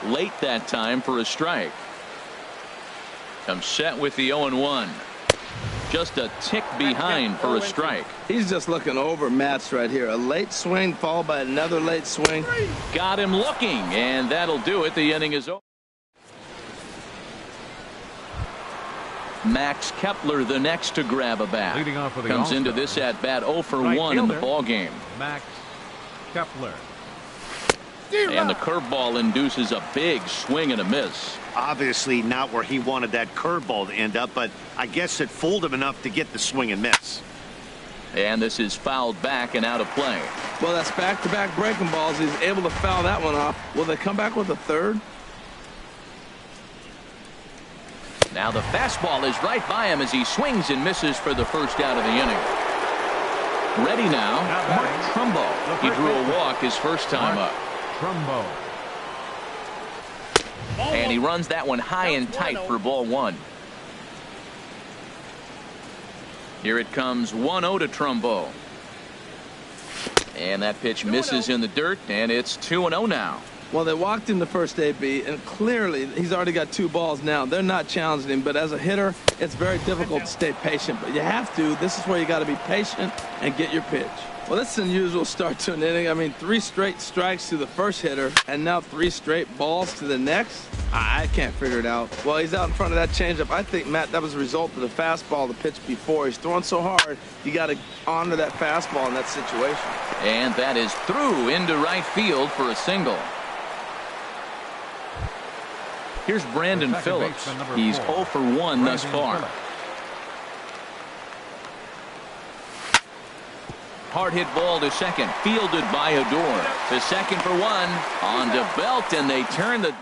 Late that time for a strike. Comes set with the 0-1. Just a tick behind for a strike. He's just looking overmatched right here. A late swing followed by another late swing. Got him looking, and that'll do it. The inning is over. Max Kepler the next to grab a bat. Leading off for the Comes into All-Star. this at bat 0 for 1 in the ball game. Max Kepler. And the curveball induces a big swing and a miss. Obviously not where he wanted that curveball to end up, but I guess it fooled him enough to get the swing and miss. And this is fouled back and out of play. Well, that's back-to-back breaking balls. He's able to foul that one off. Will they come back with a third? Now the fastball is right by him as he swings and misses for the first out of the inning. Ready now, Mark Trumbo. He drew a walk his first time up. Trumbo. And he runs that one high and tight for ball one. Here it comes 1-0 to Trumbo. And that pitch misses in the dirt, and it's 2-0 now. Well, they walked him the first AB, and clearly he's already got 2 balls now. They're not challenging him, but as a hitter, it's very difficult to stay patient. But you have to. This is where you got to be patient and get your pitch. Well, that's an unusual start to an inning. I mean, 3 straight strikes to the first hitter, and now 3 straight balls to the next. I can't figure it out. Well, he's out in front of that changeup. I think, Matt, that was a result of the fastball the pitch before. He's throwing so hard, you got to honor that fastball in that situation. And that is through into right field for a single. Here's Brandon Phillips. He's 0 for 1 thus far. Hard hit ball to second, fielded by Odor. To second for 1, on to Belt, and they turn the.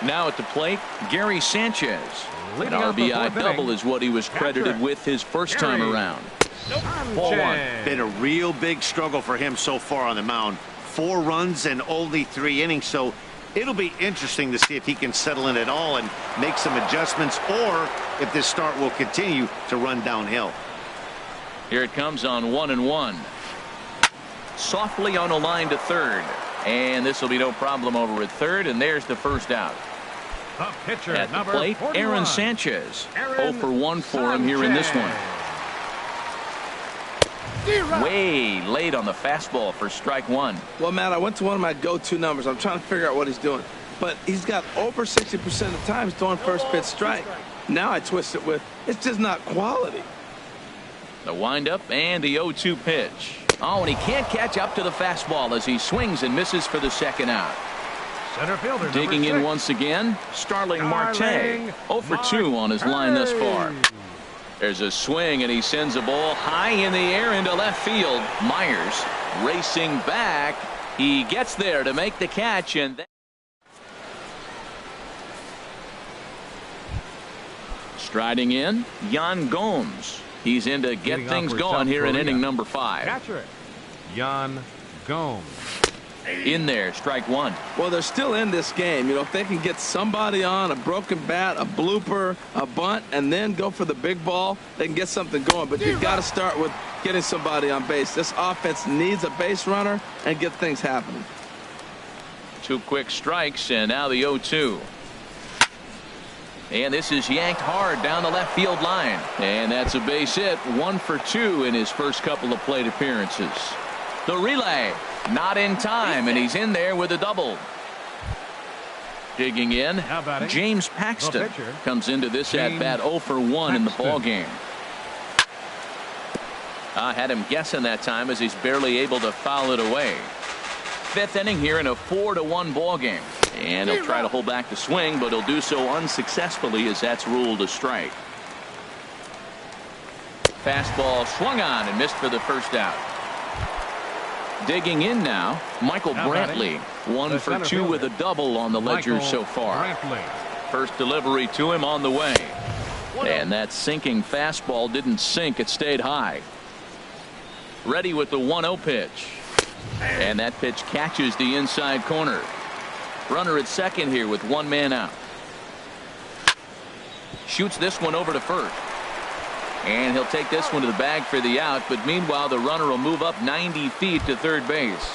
Now at the plate, Gary Sanchez. An RBI double is what he was credited with his first time around. Ball 1. Been a real big struggle for him so far on the mound. 4 runs and only 3 innings, so it'll be interesting to see if he can settle in at all and make some adjustments, or if this start will continue to run downhill. Here it comes on 1-1. Softly on a line to third, and this will be no problem over at third, and there's the first out. The pitcher, at the number plate, 41. Aaron Sanchez. 0 for 1 for him here in this one. Way late on the fastball for strike 1. Well, Matt, I went to one of my go-to numbers. I'm trying to figure out what he's doing. But he's got over 60% of the times throwing first pitch strike. Now I twist it with, it's just not quality. The windup and the 0-2 pitch. Oh, and he can't catch up to the fastball as he swings and misses for the second out. Center fielder, digging in once again, Starling Marte. 0 for 2 on his line thus far. There's a swing, and he sends a ball high in the air into left field. Myers racing back. He gets there to make the catch, and then striding in, Yan Gomes. He's in to get things going here in inning number 5. Catcher, Yan Gomes. In there, strike 1. Well, they're still in this game. You know, if they can get somebody on, a broken bat, a blooper, a bunt, and then go for the big ball, they can get something going. But you've got to start with getting somebody on base. This offense needs a base runner and get things happening. 2 quick strikes, and now the 0-2. And this is yanked hard down the left field line. And that's a base hit. 1 for 2 in his first couple of plate appearances. The relay. Not in time, and he's in there with a double. Digging in, James Paxton comes into this at-bat 0 for 1 in the ball game. I had him guessing that time as he's barely able to foul it away. 5th inning here in a 4-1 ball game. And he'll try to hold back the swing, but he'll do so unsuccessfully as that's ruled a strike. Fastball swung on and missed for the first out. Digging in now, Michael Brantley. 1 for 2 with a double on the ledger so far. First delivery to him on the way. And that sinking fastball didn't sink. It stayed high. Ready with the 1-0 pitch. And that pitch catches the inside corner. Runner at second here with 1 man out. Shoots this one over to first. And he'll take this one to the bag for the out, but meanwhile the runner will move up 90 feet to third base.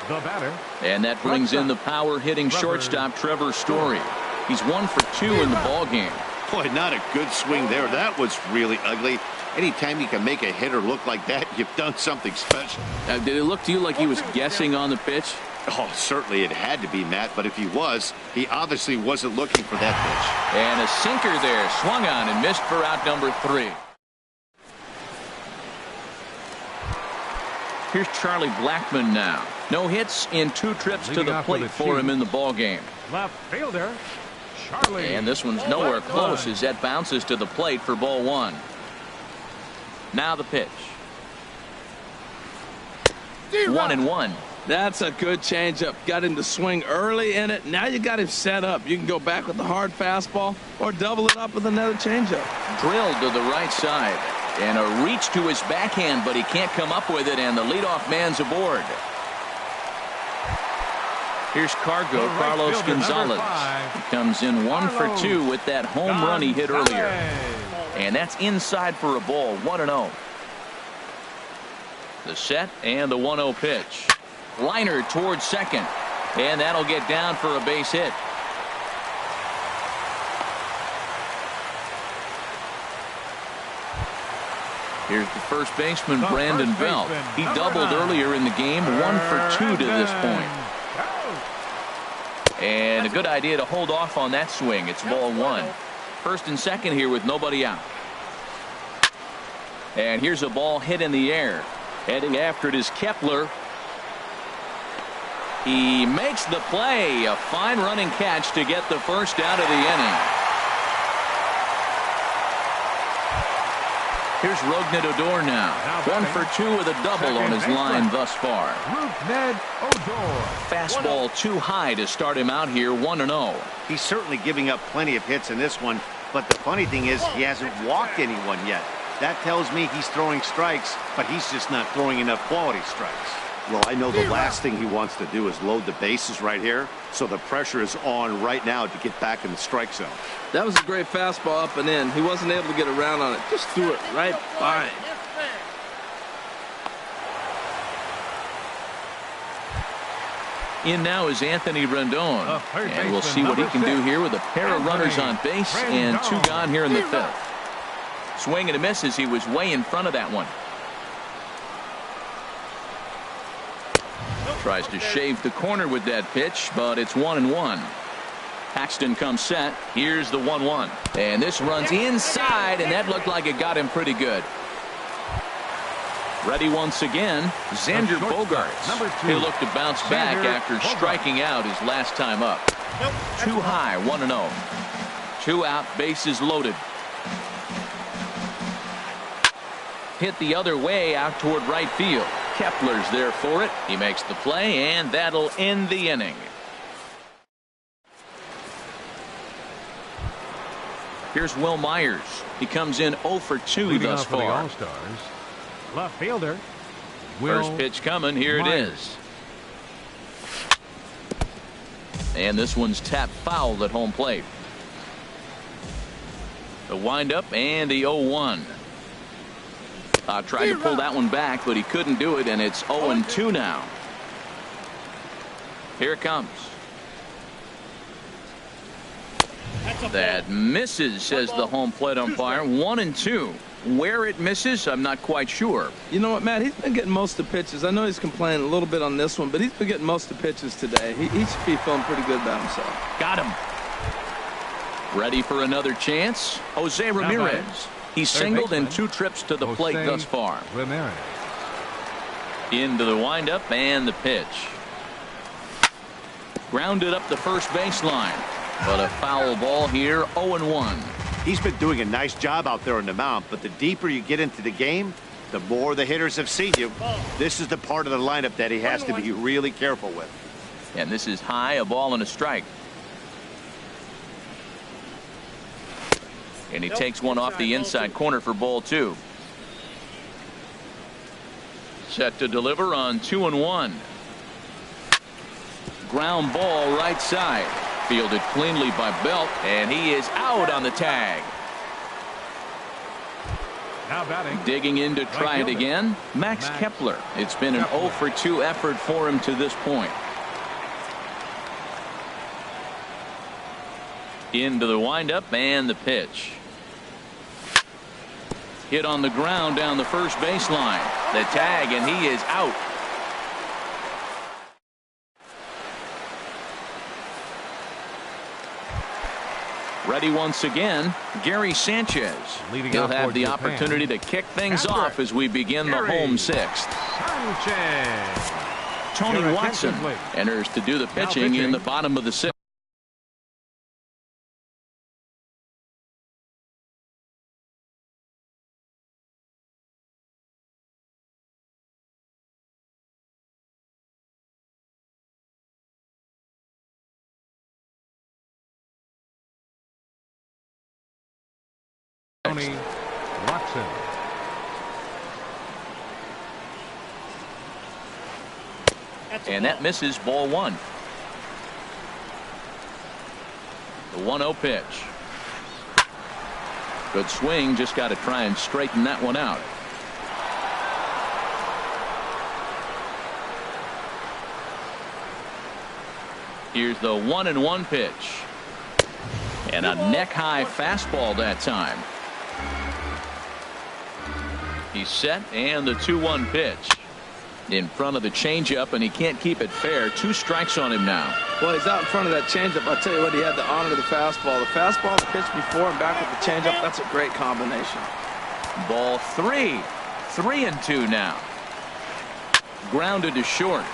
The batter. And that brings in the power hitting shortstop Trevor Story. He's 1 for 2 in the ball game. Boy, not a good swing there. That was really ugly. Anytime you can make a hitter look like that, you've done something special. Did it look to you like he was guessing on the pitch? Oh, certainly it had to be, Matt, but if he was, he obviously wasn't looking for that pitch. And a sinker there, swung on and missed for out number 3. Here's Charlie Blackmon now. No hits in 2 trips to the plate for him in the ball game. Left fielder, Charlie. And this one's nowhere close as that bounces to the plate for ball 1. Now the pitch. 1-1. That's a good changeup. Got him to swing early in it. Now you got him set up. You can go back with the hard fastball or double it up with another changeup. Drilled to the right side. And a reach to his backhand, but he can't come up with it, and the leadoff man's aboard. Here's Cargo, Carlos Gonzalez. He comes in 1 for 2 with that home run he hit earlier. And that's inside for a ball, 1-0. The set and the 1-0 pitch. Liner towards second, and that'll get down for a base hit. Here's the first baseman, Brandon Belt. He doubled earlier in the game, 1 for 2 to this point. And a good idea to hold off on that swing. It's ball 1. First and second here with nobody out. And here's a ball hit in the air. Heading after it is Kepler. He makes the play. A fine running catch to get the first out of the inning. Here's Rougned Odor now. 1 for 2 with a double on his line thus far. Rougned Odor. Fastball too high to start him out here, 1-0. He's certainly giving up plenty of hits in this one, but the funny thing is he hasn't walked anyone yet. That tells me he's throwing strikes, but he's just not throwing enough quality strikes. Well, I know the last thing he wants to do is load the bases right here, so the pressure is on right now to get back in the strike zone. That was a great fastball up and in. He wasn't able to get around on it. Just threw it right by him. In now is Anthony Rendon, and we'll see what he can do here with a pair of runners on base and 2 gone here in the 5th. Swing and a miss as he was way in front of that one. Tries to shave the corner with that pitch, but it's 1-1. Paxton comes set. Here's the 1-1. And this runs inside, and that looked like it got him pretty good. Ready once again, Xander Bogaerts. He'll look to bounce back after striking out his last time up. Too high, 1-0. 2 out, bases loaded. Hit the other way out toward right field. Kepler's there for it. He makes the play, and that'll end the inning. Here's Will Myers. He comes in 0 for 2 thus far. All-Stars. Left fielder. First pitch coming. Here it is. And this one's tapped foul at home plate. The windup and the 0-1. Tried to pull that one back, but he couldn't do it, and it's 0-2 now. Here it comes. That misses, says the home plate umpire. 1-2. Where it misses, I'm not quite sure. You know what, Matt? He's been getting most of the pitches. I know he's complaining a little bit on this one, but he's been getting most of the pitches today. He should be feeling pretty good about himself. Got him. Ready for another chance? Jose Ramirez. He's singled in 2 trips to the plate thus far. Ramirez. Into the windup and the pitch. Grounded up the first baseline. But a foul ball here, 0-1. He's been doing a nice job out there on the mound, but the deeper you get into the game, the more the hitters have seen you. This is the part of the lineup that he has to be really careful with. And this is high, a ball and a strike. And he takes one off the inside corner for ball 2. Set to deliver on 2-1. Ground ball right side. Fielded cleanly by Belt, and he is out on the tag. Now batting. Digging in to try it again, Max Kepler. It's been an 0 for 2 effort for him to this point. Into the windup and the pitch. Hit on the ground down the first baseline. The tag, and he is out. Ready once again, Gary Sanchez. He'll have the opportunity to kick things off as we begin the home sixth. Sanchez. Tony Your Watson attention, please. enters to do the pitching in the bottom of the sixth. Tony Watson. And that misses, ball one. The 1-0 pitch. Good swing, just got to try and straighten that one out. Here's the 1-1 pitch. And a neck-high fastball that time. He's set, and the 2-1 pitch. In front of the changeup, and he can't keep it fair. 2 strikes on him now. Well, he's out in front of that changeup. I'll tell you what, he had to honor the fastball. The fastball, the pitch before and back with the changeup, that's a great combination. Ball 3. 3-2 now. Grounded to short.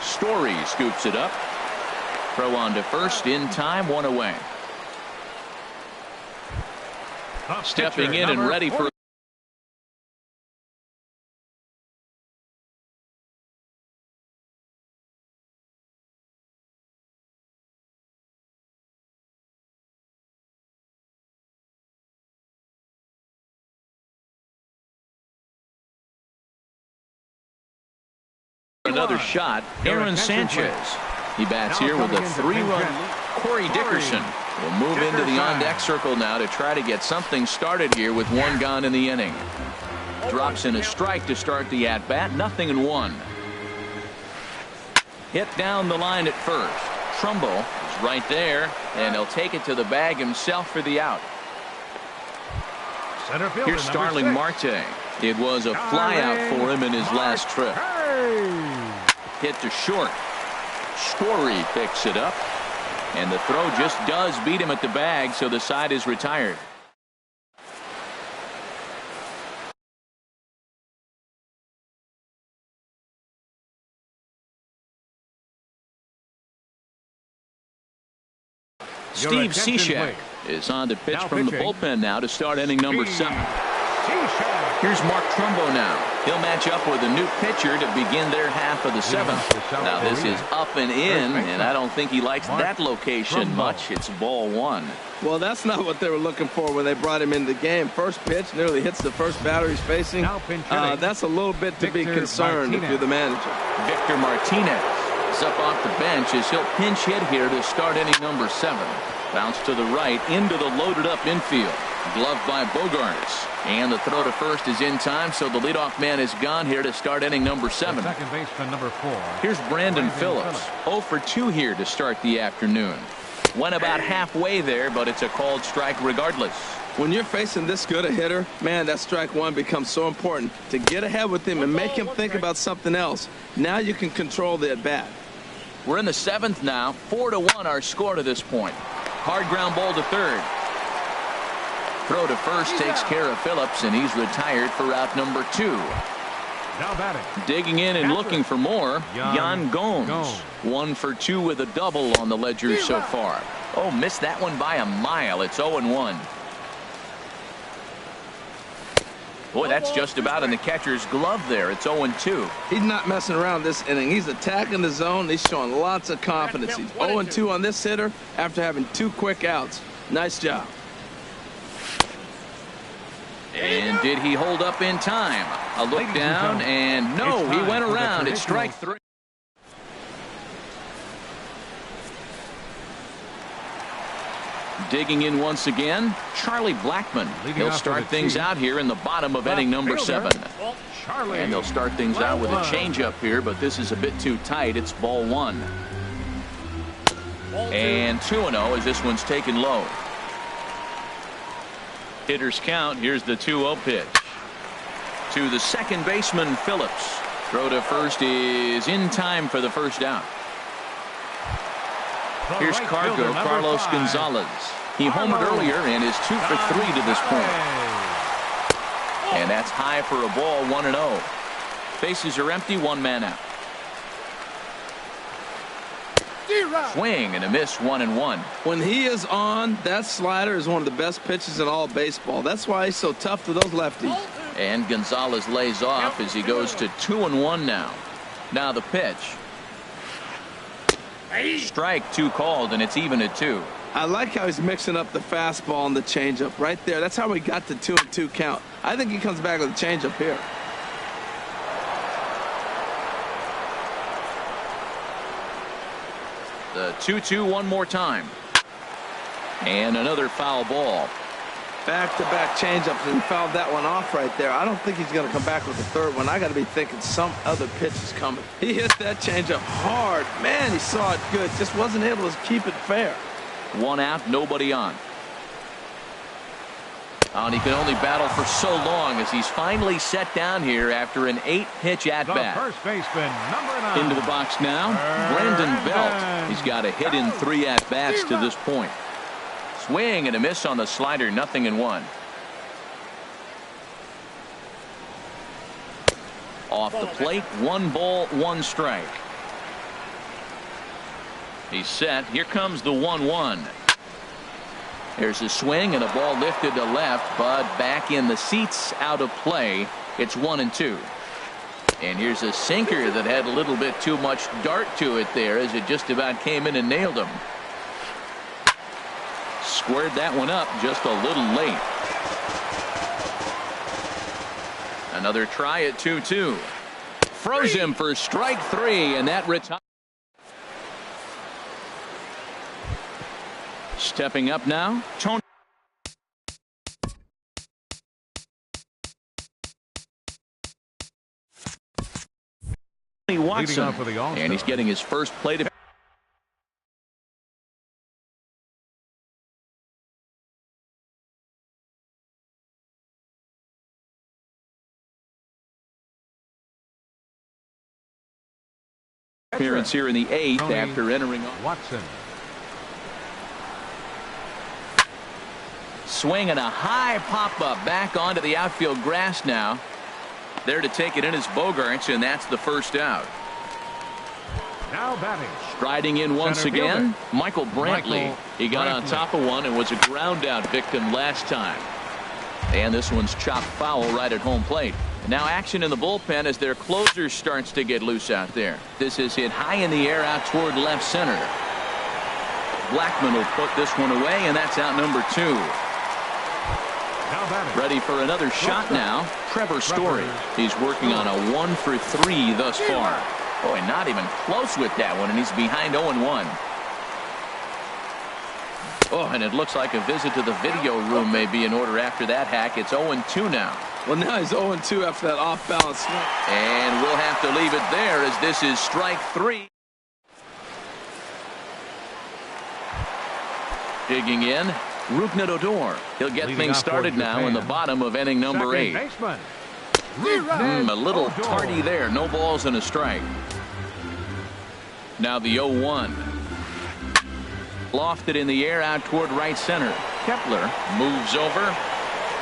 Story scoops it up. Throw on to first in time, 1 away. Stepping in and ready for another shot. Aaron Sanchez. He bats here with a 3-run. Corey Dickerson will move into the on-deck circle now to try to get something started here with 1 gone in the inning. Drops in a strike to start the at-bat. 0-1. Hit down the line at first. Trumbo is right there, and he'll take it to the bag himself for the out. Center fielder, Here's Starling Marte. It was a flyout for him in his last trip. Hit to short. Story picks it up, and the throw just does beat him at the bag, so the side is retired. Steve Cishek is on to pitch from the bullpen now to start inning number 7. Here's Mark Trumbo now. He'll match up with a new pitcher to begin their half of the 7th. Now this is up and in, and I don't think he likes that location much. It's ball 1. Well, that's not what they were looking for when they brought him into the game. First pitch nearly hits the first batter he's facing. That's a little bit to be concerned if you're the manager. Victor Martinez is up off the bench as he'll pinch hit here to start inning number 7. Bounce to the right into the loaded up infield. Gloved by Bogarts. And the throw to first is in time, so the leadoff man is gone here to start inning number 7. Second baseman number 4. Here's Brandon Phillips. 0 for 2 here to start the afternoon. Went about halfway there, but it's a called strike regardless. When you're facing this good a hitter, man, that strike 1 becomes so important to get ahead with him and make him think about something else. Now you can control the at bat. We're in the 7th now. 4-1 our score to this point. Hard ground ball to third. Throw to first takes care of Phillips, and he's retired for out number 2. Now batting. Digging in and looking for more, Yan Gomes. 1 for 2 with a double on the ledger so far. Oh, missed that one by a mile. It's 0-1. Boy, that's just about in the catcher's glove there. It's 0-2. He's not messing around this inning. He's attacking the zone. He's showing lots of confidence. He's 0-2 on this hitter after having 2 quick outs. Nice job. And did he hold up in time? A look down, and no, he went around. It's strike 3. Digging in once again, Charlie Blackmon. He'll start things out here in the bottom of inning number 7. And they'll start things out with a changeup here, but this is a bit too tight. It's ball 1. And 2-0 as this one's taken low. Hitters count. Here's the 2-0 pitch. To the second baseman, Phillips. Throw to first is in time for the first out. Here's Carlos Gonzalez. He homered earlier and is 2 for 3 to this point. And that's high for a ball, 1-0. Bases are empty, 1 man out. Swing and a miss, 1-1. When he is on, that slider is one of the best pitches in all of baseball. That's why he's so tough to those lefties. And Gonzalez lays off as he goes to 2-1 now. Now the pitch. Strike 2 called, and it's even at 2. I like how he's mixing up the fastball and the changeup right there. That's how we got the 2-2 count. I think he comes back with a changeup here. The 2-2 one more time. And another foul ball. Back-to-back changeups, and he fouled that one off right there. I don't think he's going to come back with the third one. I got to be thinking some other pitch is coming. He hit that changeup hard. Man, he saw it good. Just wasn't able to keep it fair. 1 out, nobody on. And he can only battle for so long as he's finally set down here after an 8-pitch at-bat. First baseman, number 9. Into the box now, Brandon Belt. He's got a hit in 3 at-bats to this point. Swing and a miss on the slider, 0-1. Off the plate, 1 ball, 1 strike. He's set. Here comes the 1-1. There's a swing and a ball lifted to left, but back in the seats, out of play. It's 1-2. And here's a sinker that had a little bit too much dart to it there as it just about came in and nailed him. Squared that one up just a little late. Another try at 2-2. Froze him for strike 3, and that retires. Stepping up now, Tony Watson, and he's getting his first plate appearance here in the 8th after entering on. Watson. Swing and a high pop-up back onto the outfield grass now. There to take it in is Bogaerts, and that's the first out. Now batting. Striding in once again, Michael Brantley. He got on top of one and was a ground-out victim last time. And this one's chopped foul right at home plate. Now action in the bullpen as their closer starts to get loose out there. This is hit high in the air out toward left center. Blackman will put this one away, and that's out number 2. Ready for another shot now, Trevor Story. He's working on a 1 for 3 thus far. Boy, not even close with that one, and he's behind 0-1. Oh, and it looks like a visit to the video room may be in order after that hack. It's 0-2 now. Well, now he's 0-2 after that off-balance swing. And we'll have to leave it there as this is strike 3. Digging in, Rougned Odor. He'll get things started now in the bottom of inning number 8. A little tardy there. No balls and a strike. Now the 0-1. Lofted in the air out toward right center. Kepler moves over.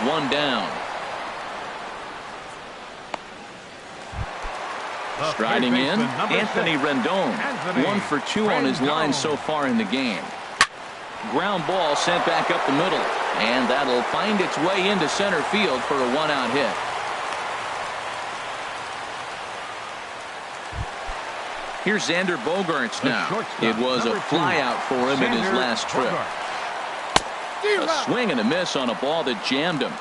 1 down. Striding in, Anthony Rendon. 1 for 2 on his line so far in the game. Ground ball sent back up the middle, and that'll find its way into center field for a 1-out hit. Here's Xander Bogaerts now. It was a flyout for him in his last trip. A swing and a miss on a ball that jammed him.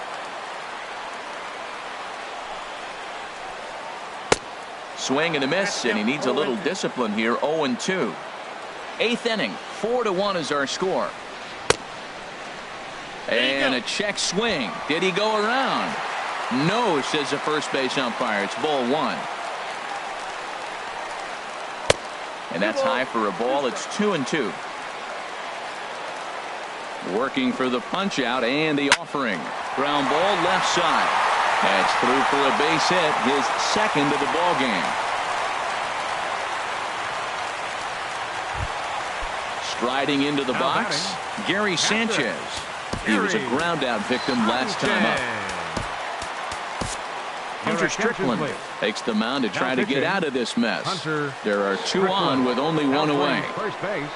Swing and a miss, and he needs a little discipline here. 0-2. 8th inning, 4-1 is our score. And a check swing. Did he go around? No, says the first base umpire. It's ball 1. And that's high for a ball. It's 2-2. Working for the punch out and the offering. Ground ball left side. That's through for a base hit, his second of the ball game. Striding into the box, Gary Sanchez. He was a ground-out victim last time up. Hunter Strickland takes the mound to try to get out of this mess. There are two on with only one away. First base,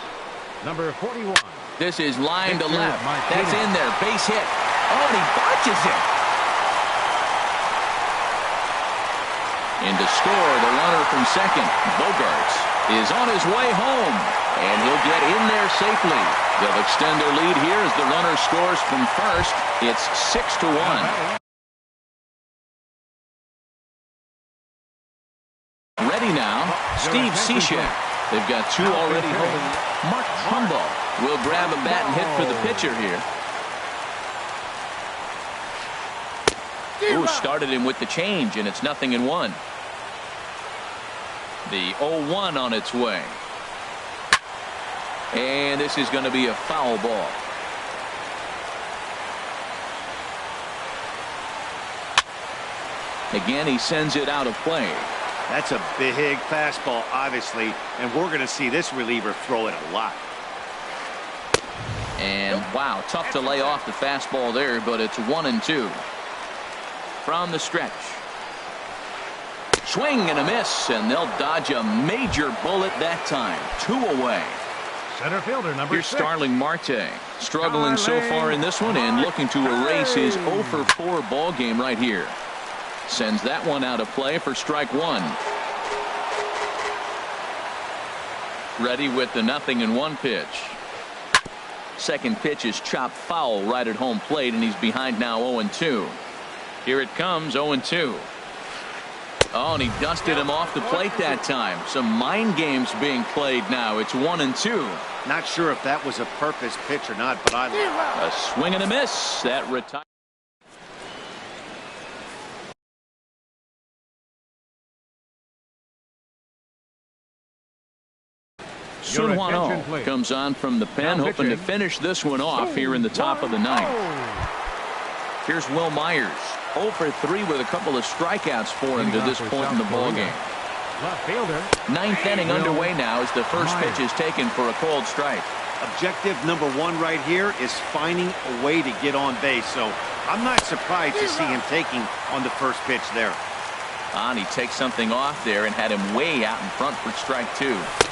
number 41. This is line to left. That's in there. Base hit. Oh, and he botches it. In to score, the runner from second, Bogarts, is on his way home, and he'll get in there safely. They'll extend their lead here as the runner scores from first. It's 6-1. Ready now, Steve Cishek. They've got two already home. Mark Trumbo will grab a bat and hit for the pitcher here. Ooh, started him with the change, and it's 0-1. The 0-1 on its way. And this is going to be a foul ball. Again, he sends it out of play. That's a big fastball, obviously, and we're going to see this reliever throw it a lot. And wow, tough to lay off the fastball there, but it's 1-2. From the stretch. Swing and a miss, and they'll dodge a major bullet that time. 2 away. Center fielder number Here's 6. Starling Marte, struggling so far in this one and looking to erase his 0-for-4 ball game right here. Sends that one out of play for strike 1. Ready with the 0-1 pitch. Second pitch is chopped foul right at home plate, and he's behind now 0-2. Here it comes, 0-2. Oh, and he dusted him off the plate that time. Some mind games being played now. It's 1-2. Not sure if that was a purpose pitch or not, but a swing and a miss. That retires. Sun Hwan-Oh comes on from the pen, hoping to finish this one off here in the top of the ninth. Here's Will Myers, 0-for-3 with a couple of strikeouts for him to this point in the ballgame. Ninth inning underway now as the first pitch is taken for a called strike. Objective number 1 right here is finding a way to get on base, so I'm not surprised to see him taking on the first pitch there. And he takes something off there and had him way out in front for strike 2.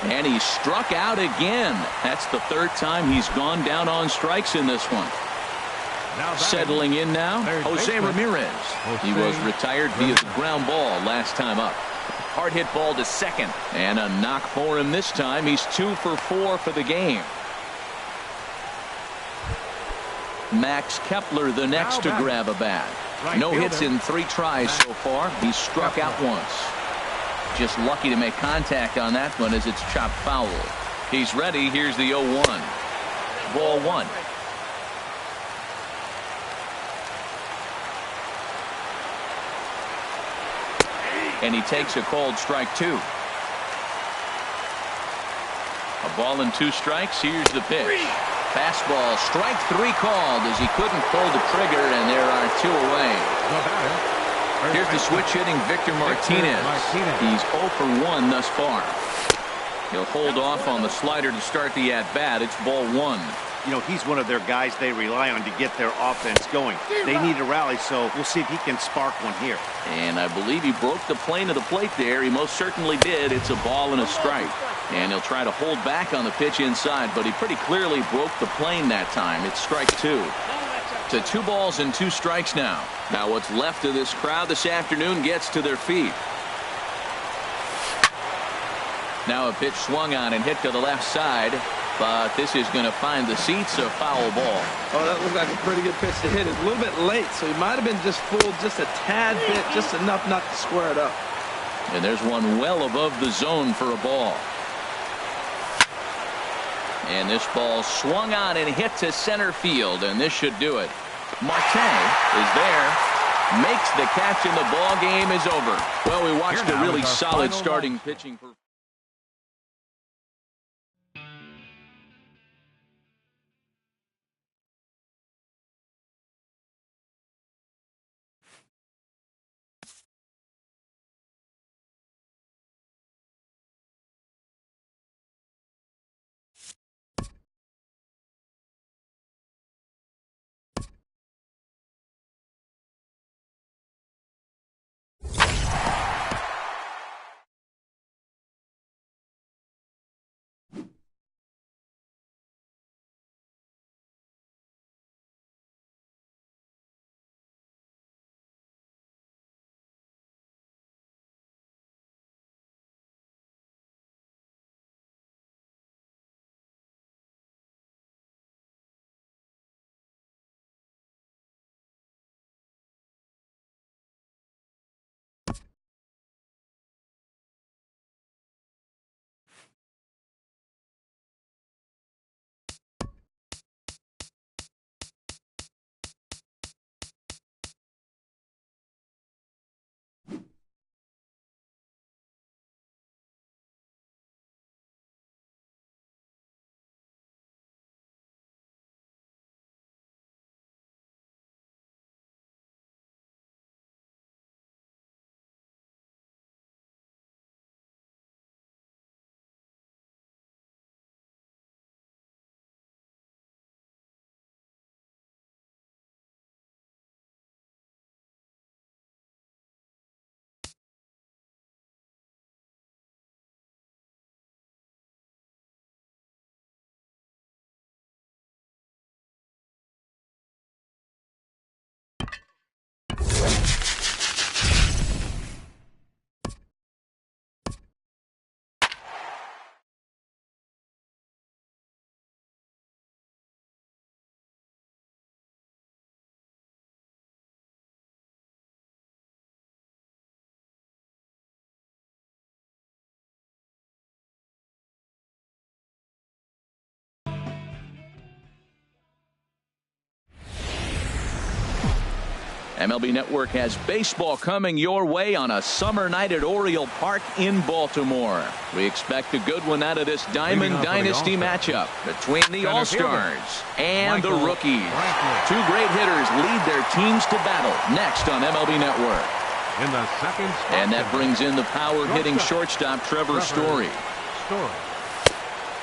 And he struck out again. That's the third time he's gone down on strikes in this one. Settling in now, Jose Ramirez. He was retired via the ground ball last time up. Hard hit ball to second, and a knock for him this time. He's 2-for-4 for the game. Max Kepler the next to grab a bat. No hits in 3 tries so far. He's struck out once. Just lucky to make contact on that one as it's chopped foul. He's ready. Here's the 0-1. Ball 1. And he takes a called strike 2. A ball and 2 strikes. Here's the pitch. Fastball, strike 3 called as he couldn't pull the trigger, and there are 2 away. Here's the switch hitting Victor Martinez. He's 0-for-1 thus far. He'll hold off on the slider to start the at-bat. It's ball 1. You know, he's one of their guys they rely on to get their offense going. They need a rally, so we'll see if he can spark one here. And I believe he broke the plane of the plate there. He most certainly did. It's a ball and a strike. And he'll try to hold back on the pitch inside, but he pretty clearly broke the plane that time. It's strike 2. To 2 balls and 2 strikes now. Now what's left of this crowd this afternoon gets to their feet. Now a pitch swung on and hit to the left side. But this is going to find the seats, a foul ball. Oh, that looked like a pretty good pitch to hit it. A little bit late, so he might have been just fooled just a tad bit, just enough not to square it up. And there's one well above the zone for a ball. And this ball swung on and hit to center field, and this should do it. Marte is there, makes the catch, and the ball game is over. Well, we watched a really solid starting pitching performance. MLB Network has baseball coming your way on a summer night at Oriole Park in Baltimore. We expect a good one out of this Diamond Dynasty matchup between the All-Stars and the rookies. Two great hitters lead their teams to battle next on MLB Network. In the second spot, and that brings in the power-hitting shortstop Trevor Story.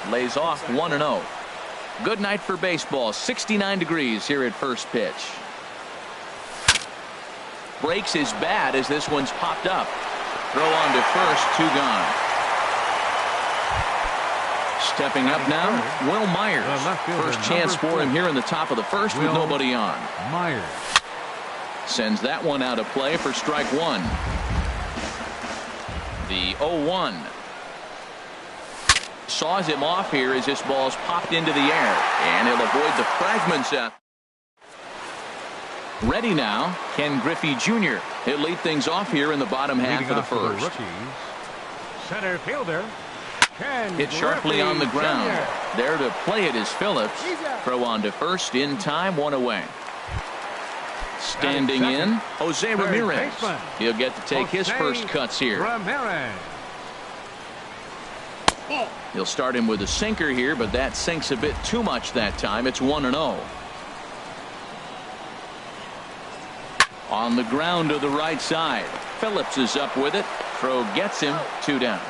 Lays off 1-0. Good night for baseball. 69 degrees here at first pitch. Breaks his bat as this one's popped up. Throw on to first, 2 gone. Stepping up now, Will Myers. First chance for him here in the top of the first with nobody on. Myers sends that one out of play for strike 1. The 0-1. Saws him off here as this ball's popped into the air, and he'll avoid the fragments out. Ready now, Ken Griffey Jr. He'll lead things off here in the bottom half of the first. Center fielder Ken hit sharply on the ground. Jr. There to play it is Phillips. Throw on to first in time, 1 away. Standing in, Jose Ramirez. He'll get to take his first cuts here. Ramirez. He'll start him with a sinker here, but that sinks a bit too much that time. It's 1-0. On the ground to the right side. Phillips is up with it. Throw gets him, 2 down.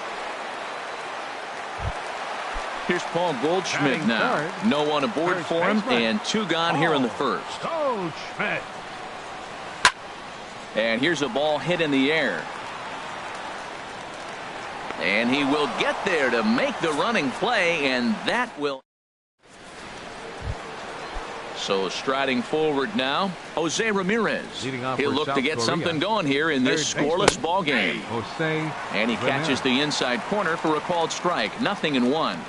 Here's Paul Goldschmidt now. No one aboard for him, and 2 gone here in the first. Goldschmidt. And here's a ball hit in the air. And he will get there to make the running play, and that will. So striding forward now, Jose Ramirez. He'll look to get something going here in this scoreless ball game. And he catches the inside corner for a called strike. 0-1.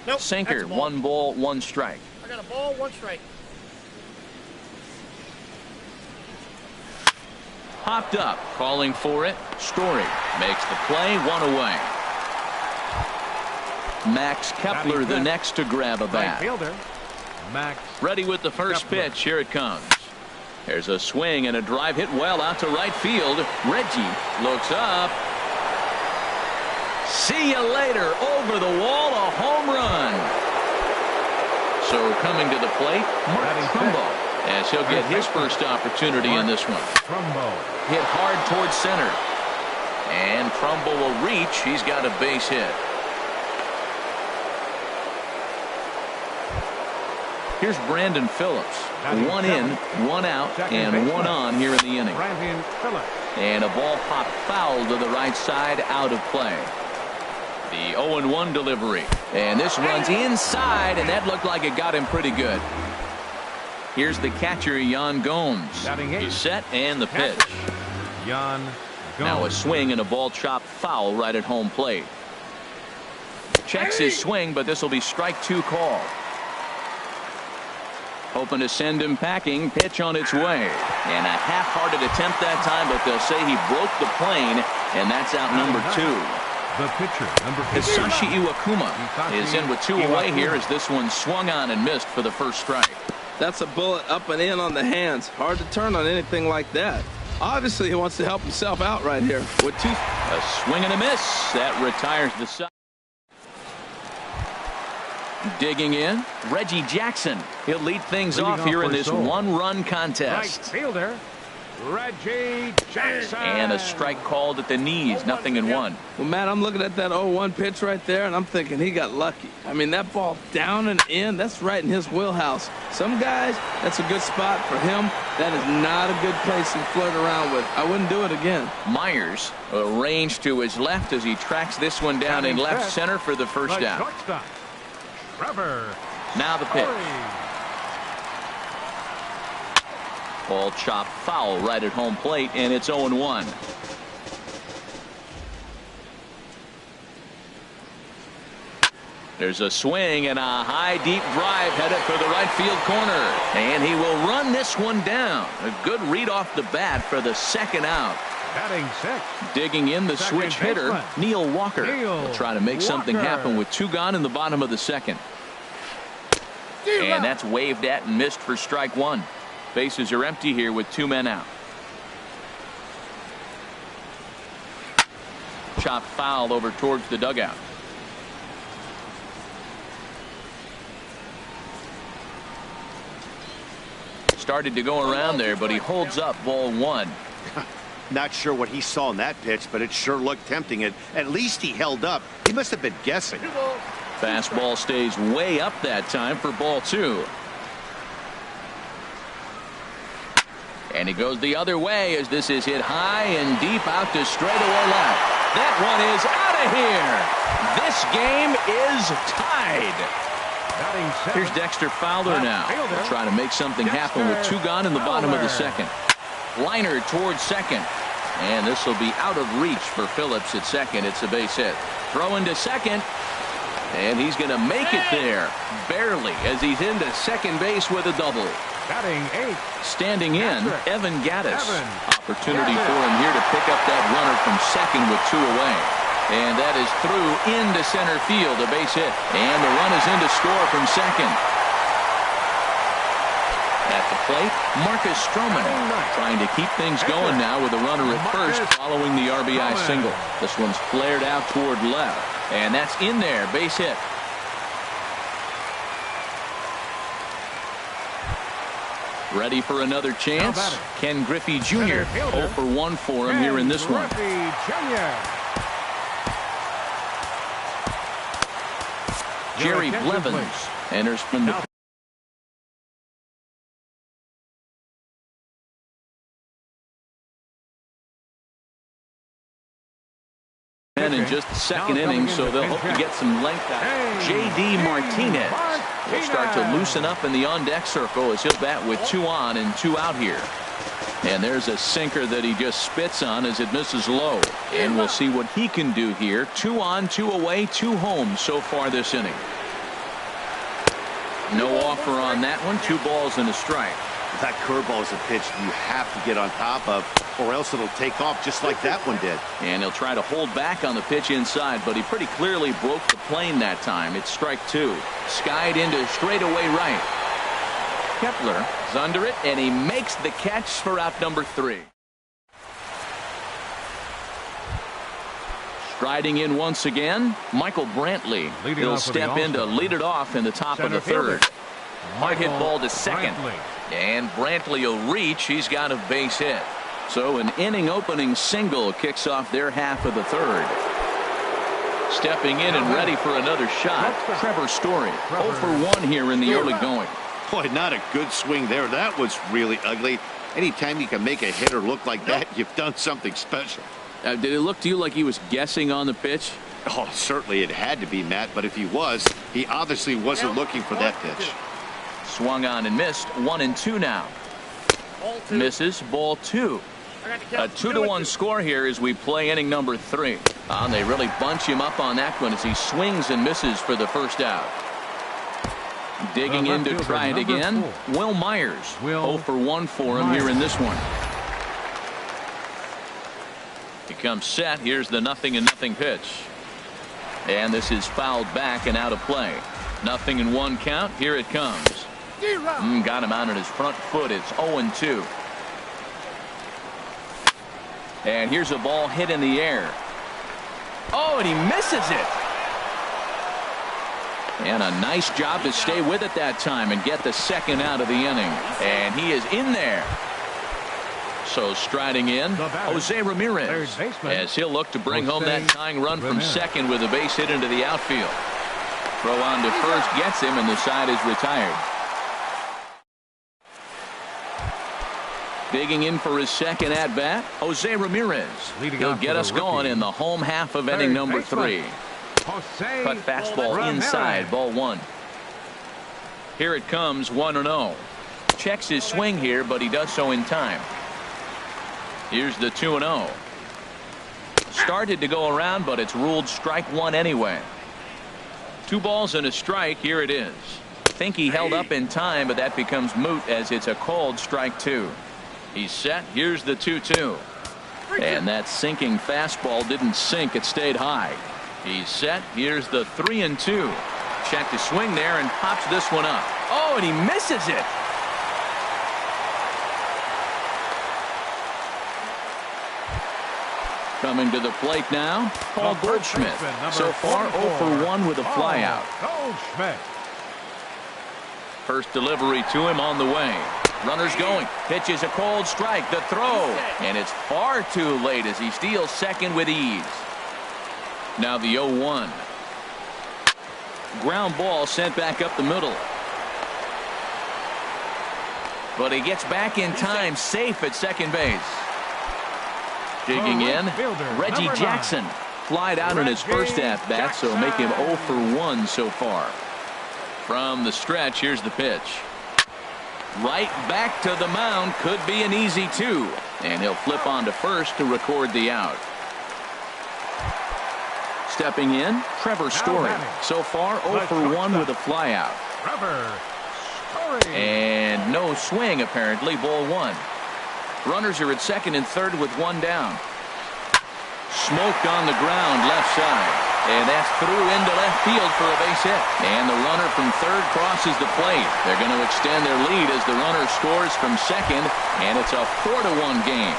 Nope, sinker, 1 ball, 1 strike. I got a ball, 1 strike. Popped up, calling for it. Story makes the play, 1 away. Max Kepler the next to grab a bat. Max. Ready with the first pitch. Here it comes. There's a swing and a drive hit well out to right field. Reggie looks up. See you later. Over the wall, a home run. So coming to the plate, Mark Trumbo, as he'll get his first opportunity in this one. Trumbo hit hard towards center. And Trumbo will reach. He's got a base hit. Here's Brandon Phillips. 1 in, 1 out, and 1 on here in the inning. And a ball popped foul to the right side, out of play. The 0-1 delivery. And this runs inside, and that looked like it got him pretty good. Here's the catcher, Yan Gomes. The set and the pitch. Yan Gomes. Now a swing and a ball chopped foul right at home plate. Checks his swing, but this will be strike 2 call. Hoping to send him packing. Pitch on its way. And a half-hearted attempt that time, but they'll say he broke the plane, and that's out number 2. The pitcher, number 15. Hisashi Iwakuma is in with 2 away here as this one swung on and missed for the first strike. That's a bullet up and in on the hands. Hard to turn on anything like that. Obviously, he wants to help himself out right here with 2. A swing and a miss. That retires the side. Digging in, Reggie Jackson. He'll lead things off here in this 1-run contest. Right fielder, Reggie Jackson. And a strike called at the knees. 0-1. Well, Matt, I'm looking at that 0-1 pitch right there, and I'm thinking he got lucky. I mean, that ball down and in, that's right in his wheelhouse. Some guys, that's a good spot. For him, that is not a good place to flirt around with. I wouldn't do it again. Myers arranged to his left as he tracks this one down in left center for the first out. Trevor. Now the pitch. Ball chopped foul right at home plate, and it's 0-1. There's a swing and a high deep drive headed for the right field corner, and he will run this one down. A good read off the bat for the second out. Batting 6. Digging in the switch hitter, Neil Walker. Will try to make something happen with 2 gone in the bottom of the second. And that's waved at and missed for strike 1. Bases are empty here with 2 men out. Chop foul over towards the dugout. Started to go around there, but he holds up ball 1. Not sure what he saw in that pitch, but it sure looked tempting. At least he held up. He must have been guessing. Fastball stays way up that time for ball 2. And he goes the other way as this is hit high and deep out to straightaway left. That one is out of here. This game is tied. Here's Dexter Fowler now, trying to make something happen with 2 gone in the bottom of the 2nd. Liner towards second, and this will be out of reach for Phillips at second. It's a base hit. Throw into second, and he's going to make it there, barely, as he's into second base with a double. Standing in, Evan Gattis. Opportunity for him here to pick up that runner from second with 2 away. And that is through into center field, a base hit. And the run is in to score from second. At the plate, Marcus Stroman trying to keep things going now with a runner at first following the RBI single. This one's flared out toward left. And that's in there, base hit. Ready for another chance? Ken Griffey Jr. 0 for 1 for him here in this one. Jerry Blevins enters from the in just the 2nd inning, so they'll hope to get some length out. J.D. Martinez will start to loosen up in the on-deck circle as he'll bat with 2 on and 2 out here. And there's a sinker that he just spits on as it misses low. And we'll see what he can do here. 2 on, 2 away, 2 home so far this inning. No offer on that one. 2 balls and a strike. That curveball is a pitch you have to get on top of, or else it'll take off just like that one did. And he'll try to hold back on the pitch inside, but he pretty clearly broke the plane that time. It's strike 2. Skied into straightaway right. Kepler is under it, and he makes the catch for out number 3. Striding in once again, Michael Brantley. He'll step in to lead it off in the top of the 3rd. Hard hit ball to second. And Brantley will reach. He's got a base hit. So an inning opening single kicks off their half of the 3rd. Stepping in and ready for another shot, Trevor Story. 0 for 1 here in the early going. Boy, not a good swing there. That was really ugly. Anytime you can make a hitter look like that, you've done something special. Did it look to you like he was guessing on the pitch? Oh, certainly it had to be, Matt, but if he was, he obviously wasn't looking for that pitch. Swung on and missed. 1 and 2 now. Misses. Ball 2. A 2-1 score here as we play inning number 3. And they really bunch him up on that one as he swings and misses for the first out. Digging in to try it again. Will Myers. 0 for 1 for him here in this one. He comes set. Here's the 0-0 pitch. And this is fouled back and out of play. 0-1 count. Here it comes. Got him out on his front foot. It's 0-2. And here's a ball hit in the air. Oh, and he misses it. And a nice job to stay with it that time and get the 2nd out of the inning. And he is in there. So striding in, Jose Ramirez, as he'll look to bring home that tying run from second with a base hit into the outfield. Throw on to first gets him, and the side is retired. Digging in for his 2nd at-bat, Jose Ramirez. He'll get us going in the home half of inning number 3. Cut fastball inside, ball 1. Here it comes, 1-0. Checks his swing here, but he does so in time. Here's the 2-0. Started to go around, but it's ruled strike 1 anyway. 2 balls and a strike. Here it is. Think he held up in time, but that becomes moot as it's a called strike 2. He's set. Here's the 2-2. And that sinking fastball didn't sink. It stayed high. He's set. Here's the 3-2. Check to swing there and pops this one up. Oh, and he misses it. Coming to the plate now, Paul Goldschmidt. So far, 0 for 1 with a flyout. Goldschmidt. First delivery to him on the way. Runners going. Pitches a cold strike. The throw. And it's far too late as he steals second with ease. Now the 0-1. Ground ball sent back up the middle. But he gets back in time, safe at second base. Digging in, Reggie Jackson. Flied out in his first at-bat, so make him 0 for 1 so far. From the stretch, here's the pitch. Right back to the mound. Could be an easy 2. And he'll flip on to first to record the out. Stepping in, Trevor Story. So far, 0 for 1 with a flyout. Trevor Story. And no swing, apparently. Ball 1. Runners are at second and third with 1 down. Smoked on the ground left side. And that's through into left field for a base hit. And the runner from third crosses the plate. They're going to extend their lead as the runner scores from second. And it's a 4-1 game.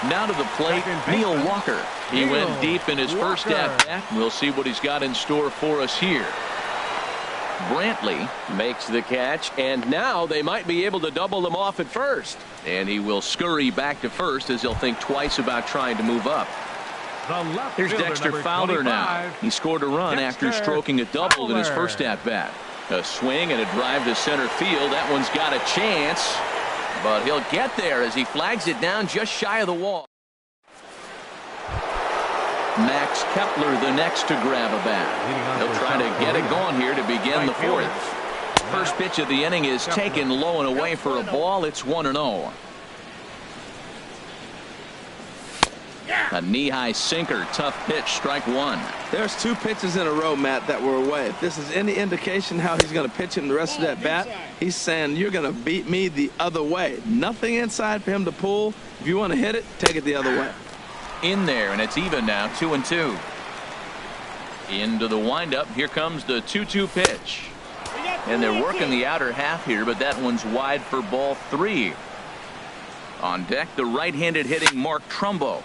Now to the plate, Neil Walker. He went deep in his first at-bat. We'll see what he's got in store for us here. Brantley makes the catch, and now they might be able to double them off at first. And he will scurry back to first as he'll think twice about trying to move up. Here's Dexter Fowler now. He scored a run after stroking a double in his first at-bat. A swing and a drive to center field. That one's got a chance, but he'll get there as he flags it down just shy of the wall. Max Kepler the next to grab a bat. He'll try to get it going here to begin the fourth. First pitch of the inning is taken low and away for a ball. It's 1-0. A knee-high sinker, tough pitch, strike 1. There's 2 pitches in a row, Matt, that were away. If this is any indication how he's going to pitch him the rest of that bat, he's saying you're going to beat me the other way. Nothing inside for him to pull. If you want to hit it, take it the other way. In there, and it's even now, 2-2. Into the windup. Here comes the 2-2 pitch. And they're working the outer half here, but that one's wide for ball 3. On deck, the right-handed hitting Mark Trumbo.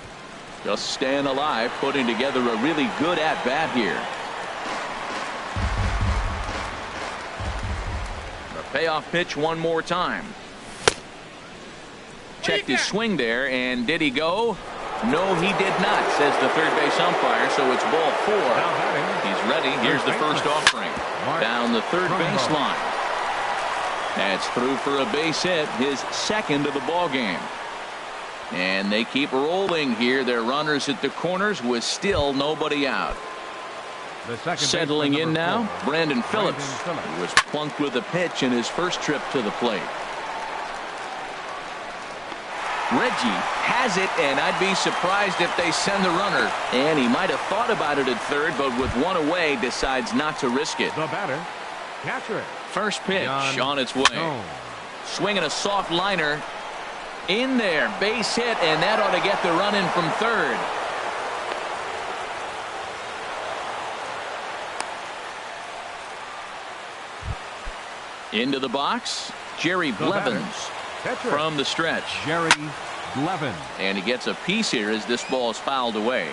Just staying alive, putting together a really good at-bat here. The payoff pitch one more time. Checked his swing there, and did he go? No, he did not, says the third base umpire, so it's ball 4. He's ready. Here's the first offering. Down the third baseline. That's through for a base hit, his second of the ball game. And they keep rolling here. Their runners at the corners with still nobody out. Settling in now, Brandon Phillips, who was plunked with a pitch in his first trip to the plate. Reggie has it, and I'd be surprised if they send the runner. And he might have thought about it at third, but with one away, decides not to risk it. The batter, catcher. First pitch on its way. Swinging a soft liner. In there, base hit, and that ought to get the run in from third. Into the box, Jerry Blevins from the stretch. Jerry Blevins. And he gets a piece here as this ball is fouled away.